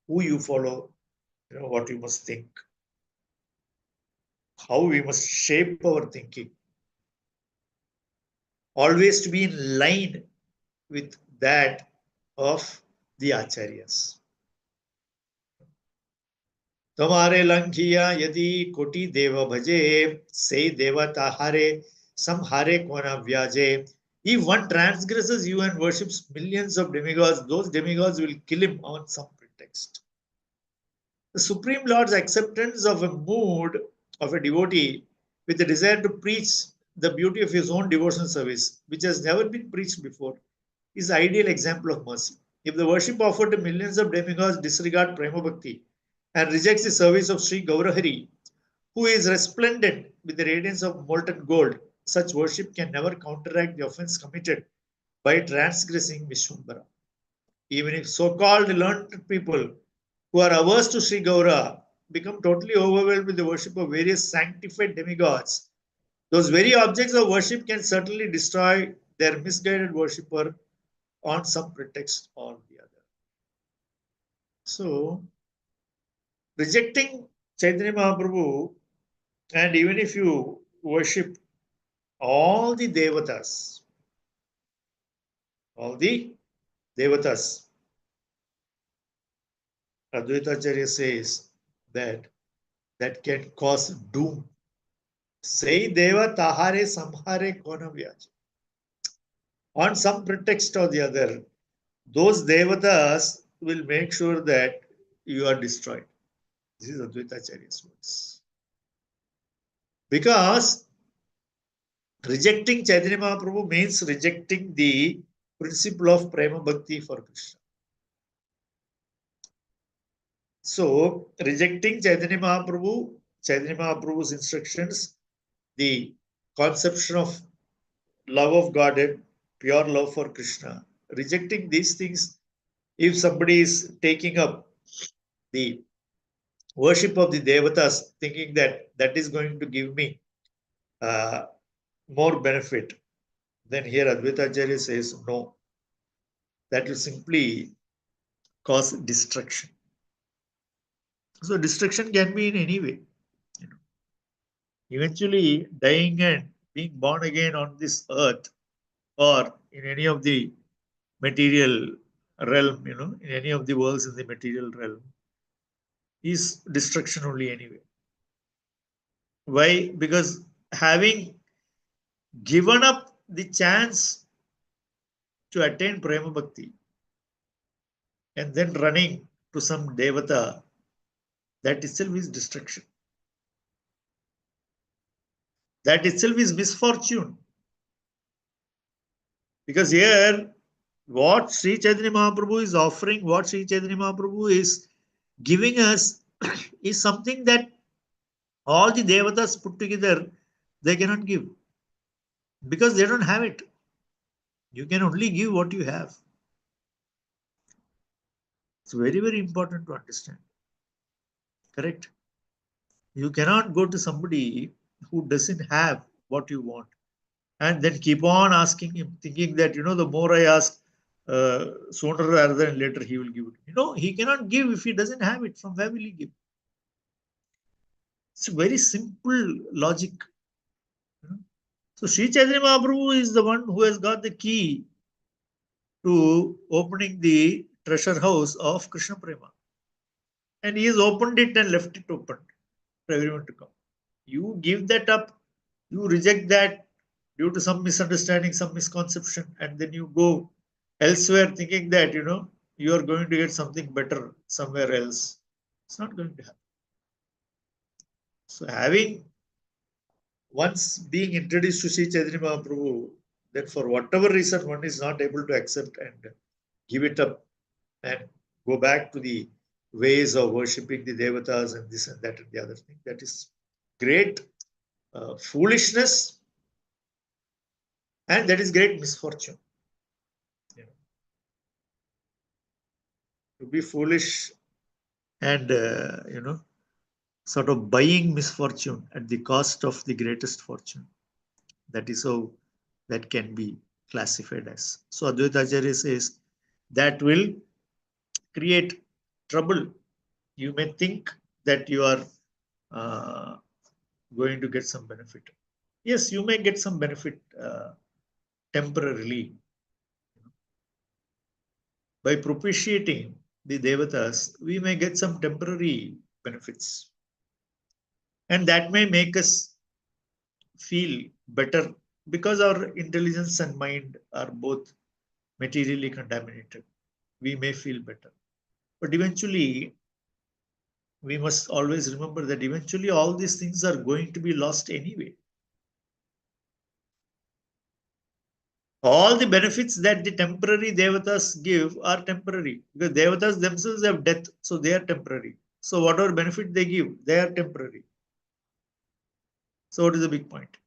who you follow, what you must think, how we must shape our thinking, always to be in line with that of the Acharyas. तुम्हारे लंघिया यदि कोटि देव भजे say devata hare samhare kona vyaje. If one transgresses you and worships millions of demigods, those demigods will kill him on some pretext. The Supreme Lord's acceptance of a mood of a devotee with a desire to preach the beauty of his own devotional service, which has never been preached before, is an ideal example of mercy. If the worship offered to millions of demigods disregard Prema Bhakti and rejects the service of Sri Gaurahari, who is resplendent with the radiance of molten gold, such worship can never counteract the offense committed by transgressing Vishwambara. Even if so-called learned people who are averse to Sri Gaura become totally overwhelmed with the worship of various sanctified demigods, those very objects of worship can certainly destroy their misguided worshipper on some pretext or the other. So, rejecting Chaitanya Mahaprabhu, and even if you worship all the devatas, Advaita Acharya says that can cause doom. Say deva tahare samhare kona vyaj. On some pretext or the other, those devatas will make sure that you are destroyed. This is Advaita Acharya's words. Because rejecting Chaitanya Mahaprabhu means rejecting the principle of Prema Bhakti for Krishna. So, rejecting Chaitanya Mahaprabhu's instructions, the conception of love of Godhead, pure love for Krishna, rejecting these things, if somebody is taking up the worship of the devatas, thinking that that is going to give me more benefit, then here Advaita Acharya says no. That will simply cause destruction. So destruction can be in any way. Eventually dying and being born again on this earth or in any of the material realm, in any of the worlds in the material realm, is destruction only anyway. Why? Because having given up the chance to attain Prema Bhakti and then running to some Devata, that itself is destruction. That itself is misfortune. Because here, what Sri Chaitanya Mahaprabhu is offering, what Sri Chaitanya Mahaprabhu is giving us is something that all the devatas put together, they cannot give. Because they don't have it. You can only give what you have. It's very, very important to understand. Correct? You cannot go to somebody who doesn't have what you want and then keep on asking him, thinking that, the more I ask, sooner rather than later he will give it. He cannot give if he doesn't have it. From where will he give? It's a very simple logic. So Sri Chaitanya Mahaprabhu is the one who has got the key to opening the treasure house of Krishna Prema. And he has opened it and left it open for everyone to come. You give that up, you reject that due to some misunderstanding, some misconception, and then you go elsewhere thinking that, you are going to get something better somewhere else. It's not going to happen. So having once being introduced to Sri Chaitanya Mahaprabhu, then for whatever reason one is not able to accept and give it up and go back to the ways of worshipping the devatas and this and that and the other thing, that is great foolishness and that is great misfortune. To be foolish and sort of buying misfortune at the cost of the greatest fortune. That is how that can be classified as. So Advaita Acharya says that will create trouble. You may think that you are going to get some benefit. Yes, you may get some benefit temporarily. By propitiating the devatas, we may get some temporary benefits. And that may make us feel better because our intelligence and mind are both materially contaminated. We may feel better. But eventually, we must always remember that eventually all these things are going to be lost anyway. All the benefits that the temporary devatas give are temporary because devatas themselves have death, so they are temporary. So whatever benefit they give, they are temporary. So what is the big point?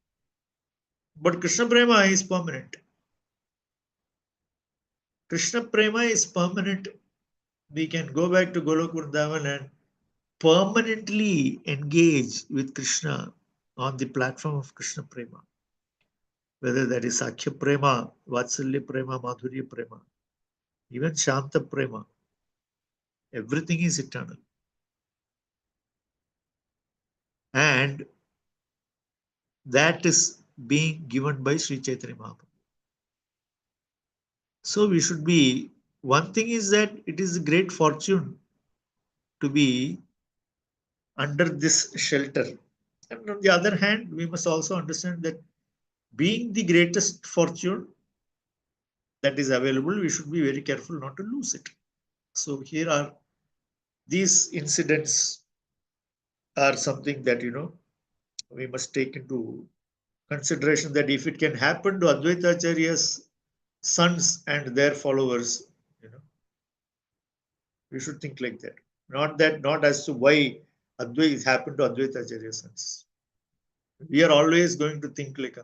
But Krishna Prema is permanent. Krishna Prema is permanent. We can go back to Golok Vrindavan and permanently engage with Krishna on the platform of Krishna Prema. Whether that is Sakhya Prema, Vatsalya Prema, Madhurya Prema, even Shanta Prema, everything is eternal. And that is being given by Sri Chaitanya Mahaprabhu. So we should be, one thing is that it is a great fortune to be under this shelter. And on the other hand, we must also understand that being the greatest fortune that is available, we should be very careful not to lose it. So here are these incidents are something that, we must take into consideration, that if it can happen to Advaita Acharya's sons and their followers, we should think like that. Not as to why Advaita happened to Advaita Acharya's sons. We are always going to think like,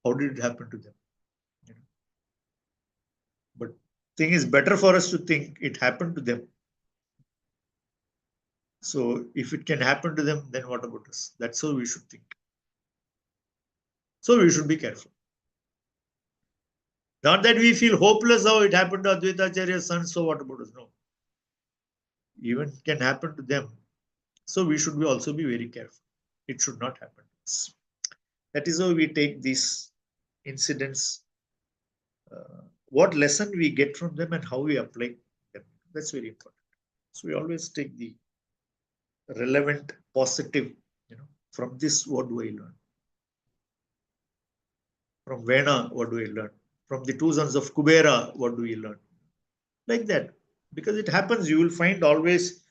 how did it happen to them? But thing is better for us to think it happened to them. So if it can happen to them, then what about us? That's how we should think. So we should be careful. Not that we feel hopeless how it happened to Advaita Acharya's sons, so what about us? No. Even can happen to them. So we should also be very careful. It should not happen to us. That is how we take these incidents, what lesson we get from them and how we apply them. That's very important. So we always take the relevant, positive, from this, what do I learn? From Vena, what do I learn? From the two sons of Kubera, what do we learn? Like that. Because it happens, you will find always,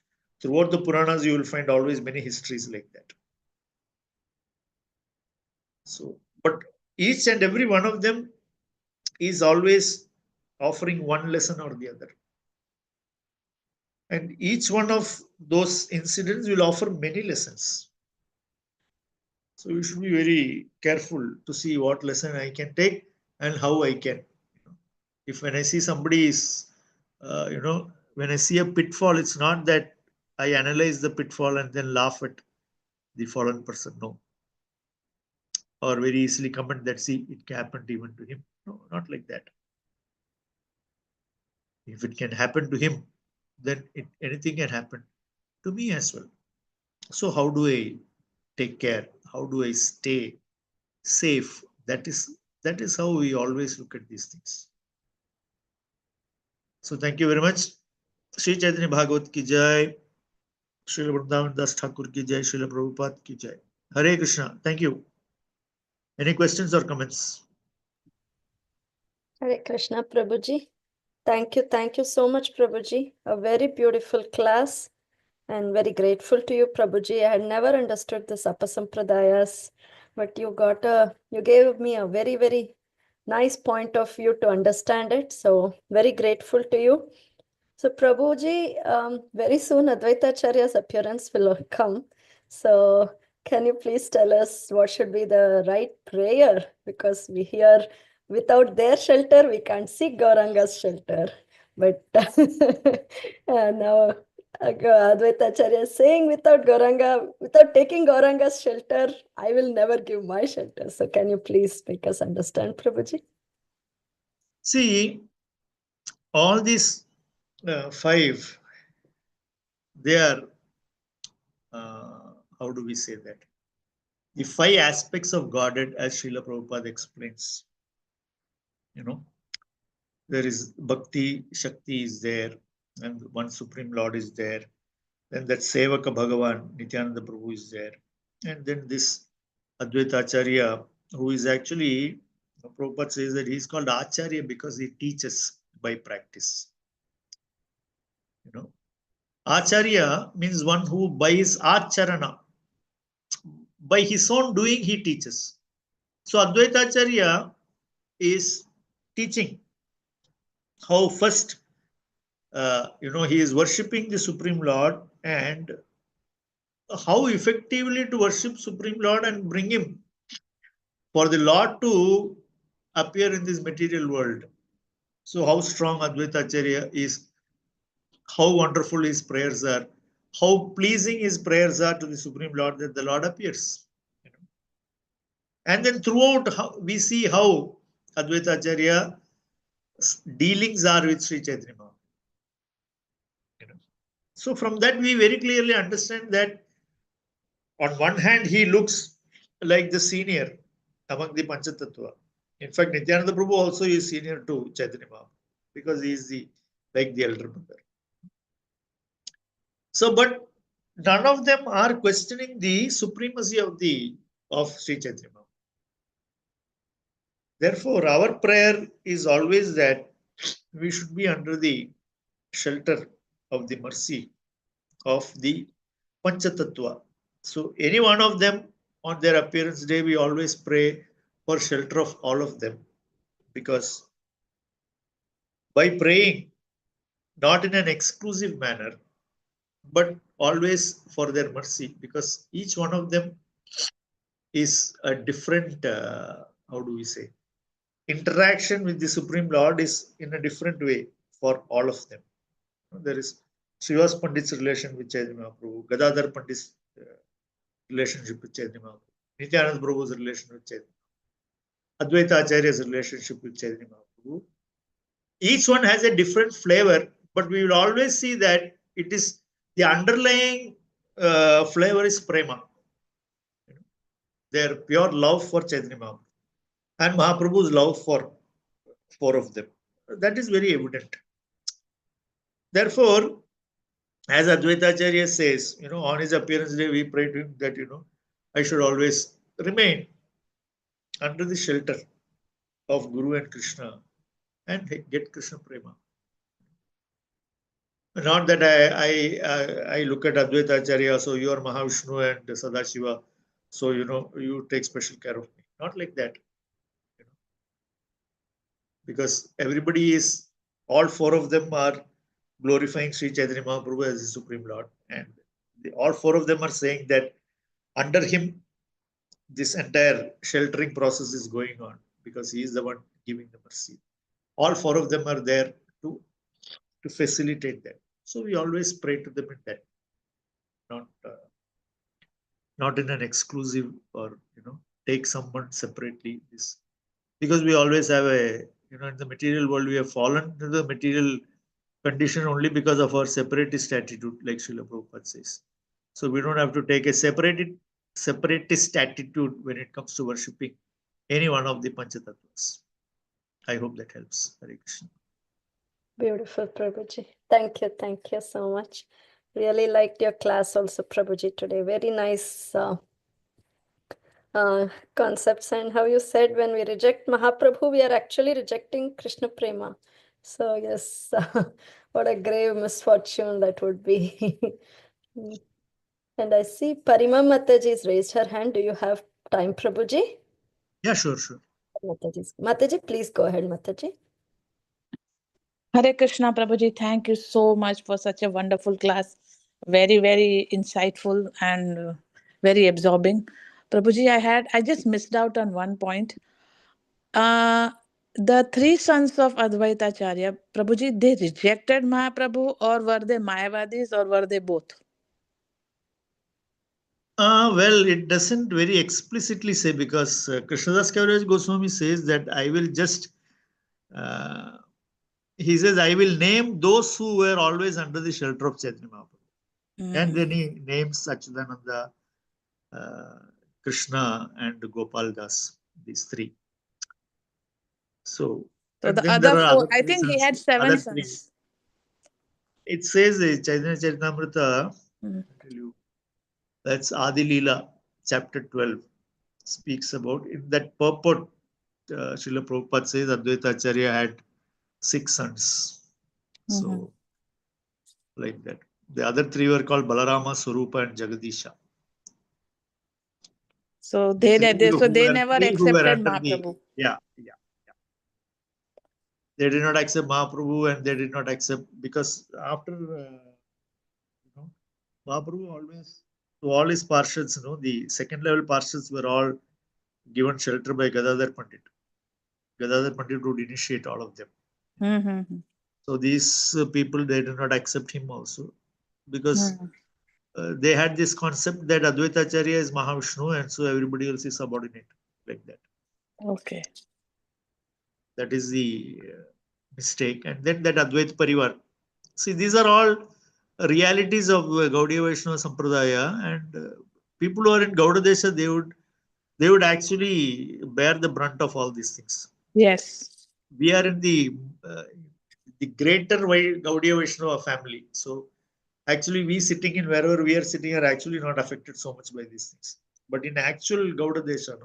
throughout the Puranas, you will find always many histories like that. So, but each and every one of them is always offering one lesson or the other. And each one of those incidents will offer many lessons. So you should be very careful to see what lesson I can take and how I can. If when I see somebody is, when I see a pitfall, it's not that I analyze the pitfall and then laugh at the fallen person. No. Or very easily comment that, see, it happened even to him. No, not like that. If it can happen to him, then anything can happen to me as well. So how do I take care? How do I stay safe? That is how we always look at these things. So thank you very much. Sri Chaitanya Bhagavat ki jai. Srila Vrindavan Das Thakur ki jai. Srila Prabhupada ki jai. Hare Krishna. Thank you. Any questions or comments? Hare Krishna, Prabhuji. Thank you so much, Prabhuji. A very beautiful class and very grateful to you, Prabhuji. I had never understood this Apasampradayas, but you gave me a very, very nice point of view to understand it. So very grateful to you. So Prabhuji, very soon Advaita Acharya's appearance will come. So can you please tell us what should be the right prayer? Because we hear without their shelter, we can't see Gauranga's shelter. But now Advaita Acharya is saying without taking Gauranga's shelter, I will never give my shelter. So can you please make us understand, Prabhuji? See, all these 5, they are, how do we say that? The 5 aspects of Godhead, as Srila Prabhupada explains. There is Bhakti, Shakti is there, and one Supreme Lord is there. Then that Sevaka Bhagavan, Nityananda Prabhu is there. And then this Advaita Acharya, who is actually, Prabhupada says that he is called Acharya because he teaches by practice. Acharya means one who by his acharana, by his own doing, he teaches. So Advaita Acharya is teaching how first, he is worshipping the Supreme Lord and how effectively to worship Supreme Lord and bring him for the Lord to appear in this material world. So how strong Advaita Acharya is, how wonderful his prayers are, how pleasing his prayers are to the Supreme Lord that the Lord appears. And then throughout, we see how Advaita Acharya dealings are with Sri Chaitanya Mahaprabhu. So from that, we very clearly understand that on one hand, he looks like the senior among the Panca-tattva. In fact, Nityananda Prabhu also is senior to Chaitanya Mahaprabhu because he is like the elder brother. So, but none of them are questioning the supremacy of Sri Chaitanya Mahaprabhu. Therefore, our prayer is always that we should be under the shelter of the mercy of the Panca-tattva. So any one of them on their appearance day, we always pray for shelter of all of them, because by praying not in an exclusive manner, but always for their mercy, because each one of them is a different, how do we say, interaction with the Supreme Lord is in a different way for all of them. There is Srivas Pandit's relation with Chaitanya Mahaprabhu, Gadadhar Pandit's relationship with Chaitanya Mahaprabhu, Nityananda Prabhu's relation with Chaitanya Mahaprabhu, Advaita Acharya's relationship with Chaitanya Mahaprabhu. Each one has a different flavor, but we will always see that it is the underlying flavor is prema. Their pure love for Chaitanya Mahaprabhu and Mahaprabhu's love for 4 of them. That is very evident. Therefore, as Advaita Acharya says, on his appearance day, we pray to him that, I should always remain under the shelter of Guru and Krishna and get Krishna Prema. Not that I look at Advaita Acharya, so you are Mahavishnu and Sadashiva, so, you take special care of me. Not like that. Because everybody is, all 4 of them are glorifying Sri Chaitanya Mahaprabhu as the Supreme Lord. And all 4 of them are saying that under him, this entire sheltering process is going on because he is the one giving the mercy. All 4 of them are there to facilitate that. So we always pray to them in that, not in an exclusive or, take someone separately. Because we always have in the material world, we have fallen to the material condition only because of our separatist attitude, like Srila Prabhupada says. So we don't have to take a separatist attitude when it comes to worshipping any one of the Pancha-tattvas. I hope that helps. Hare Krishna. Beautiful, Prabhuji. Thank you so much. Really liked your class also, Prabhuji, today. Very nice concepts, and how you said when we reject Mahaprabhu, we are actually rejecting Krishna Prema. So yes, what a grave misfortune that would be. And I see Parima Mataji's raised her hand. Do you have time, Prabhuji? Yeah, sure. Mataji, please go ahead, Mataji. Hare Krishna, Prabhuji. Thank you so much for such a wonderful class. Very, very insightful and very absorbing. Prabhuji, I just missed out on one point. the three sons of Advaita Acharya, Prabhuji, they rejected Mahaprabhu, or were they Mayavadis, or were they both? Well, it doesn't very explicitly say, because Krishnadas Kaviraj Goswami says that I will just, he says, I will name those who were always under the shelter of Chaitanya Mahaprabhu. And then he names Sachidananda, Krishna, and Gopal Das, these three. So and the then other there are four, other I three think he sons, had seven other sons. three. It says Chaitanya Charitamrita, I'll tell you, that's Adi Leela, chapter 12, speaks about, in that purport, Srila Prabhupada says Advaita Acharya had 6 sons. So, like that. The other 3 were called Balarama, Swarupa, and Jagadisha. So they never accepted Mahaprabhu. Yeah. They did not accept Mahaprabhu, and they did not accept, because after Mahaprabhu always, to all his parshads, the second level parshads were all given shelter by Gadadhar Pandit. Gadadhar Pandit would initiate all of them. So these people, they did not accept him also, because they had this concept that Advaita Acharya is Mahavishnu, and so everybody else is subordinate, like that. Okay. That is the mistake. And then that Advaita Parivar. See, these are all realities of Gaudiya Vaishnava Sampradaya, and people who are in Gauda Desha, they would actually bear the brunt of all these things. Yes. We are in the greater Gaudiya Vaishnava family. So actually, we sitting in wherever we are sitting are actually not affected so much by these things. But in actual Gauda Desha,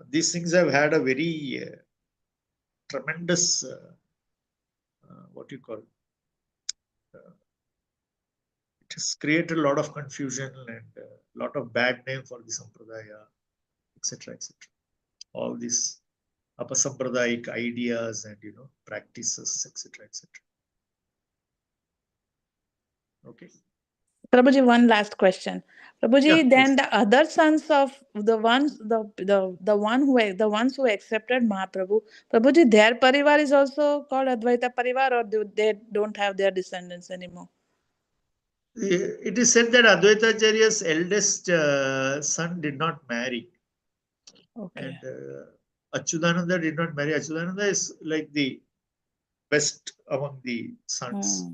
these things have had a very tremendous, what you call, it has created a lot of confusion and a lot of bad name for the Sampradaya, etc., etc. All these apasampradayic ideas and practices, etc., etc. Okay. Prabhuji, one last question. Prabhuji, Yeah, then the other sons of the ones who accepted Mahaprabhu, Prabhuji, their parivar is also called Advaita Parivar, or they don't have their descendants anymore? It is said that Advaita Acharya's eldest son did not marry. Okay. And Achyutananda did not marry. Achyutananda is like the best among the sons.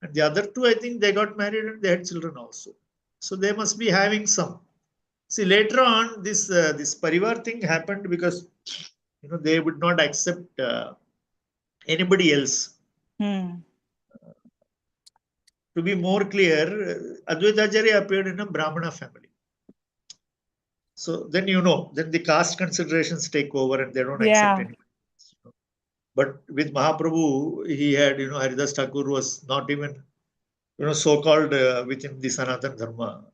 And the other 2, I think they got married and they had children also. So they must be having some. See, later on, this parivar thing happened because they would not accept anybody else. To be more clear, Advaita Acharya appeared in a Brahmana family. So then then the caste considerations take over and they don't accept anybody. But with Mahaprabhu, he had, Haridas Thakur was not even, so-called within the Sanatana Dharma,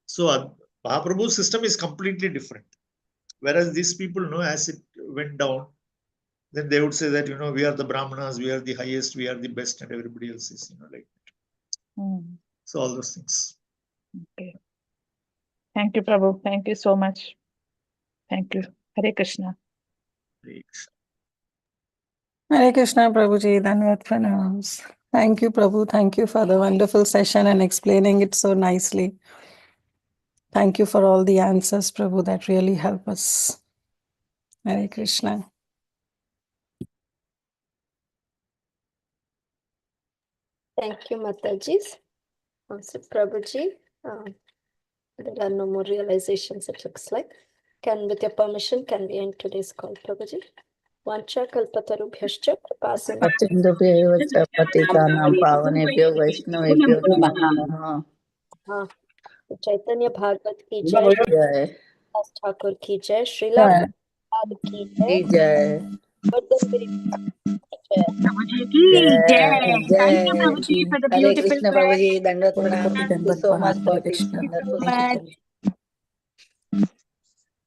So Mahaprabhu's system is completely different. Whereas these people, as it went down, then they would say that, we are the Brahmanas, we are the highest, we are the best, and everybody else is, like that. So all those things. Okay. Thank you, Prabhu. Thank you so much. Thank you. Hare Krishna. Hare Krishna. Hare Krishna, Prabhuji. Dhanavad pranams. Thank you, Prabhu. Thank you for the wonderful session and explaining it so nicely. Thank you for all the answers, Prabhu, that really help us. Hare Krishna. Thank you, Matajis. So, Prabhuji, there are no more realizations, it looks like. With your permission, can we end today's call, Prabhuji? Vancha kalpatarubhyascha kripasindhu अत्यन्तप्रियैव च पतितानां पावनेभ्यो वैष्णवेभ्यो नमो नमः। Chaitanya Bhagavat ki jai, जय Das Thakur ki jai, Srila Prabhupada ki jai, जय Govardhan Giri ki jai. Prabhuji ki jai. Thank you, Prabhuji, for the Hare beautiful Krishna prayer. प्रभुजी दंडवत प्रणाम Prabhuji, thank you Dandavat so pranam. Much for Hare this Krishna. Wonderful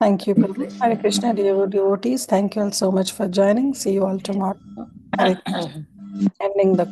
Thank you, session Prabhuji. Thank you, Prabhu. Hare Krishna, dear devotees. Thank you all so much for joining. See you all tomorrow. Hare Krishna. Ending the call.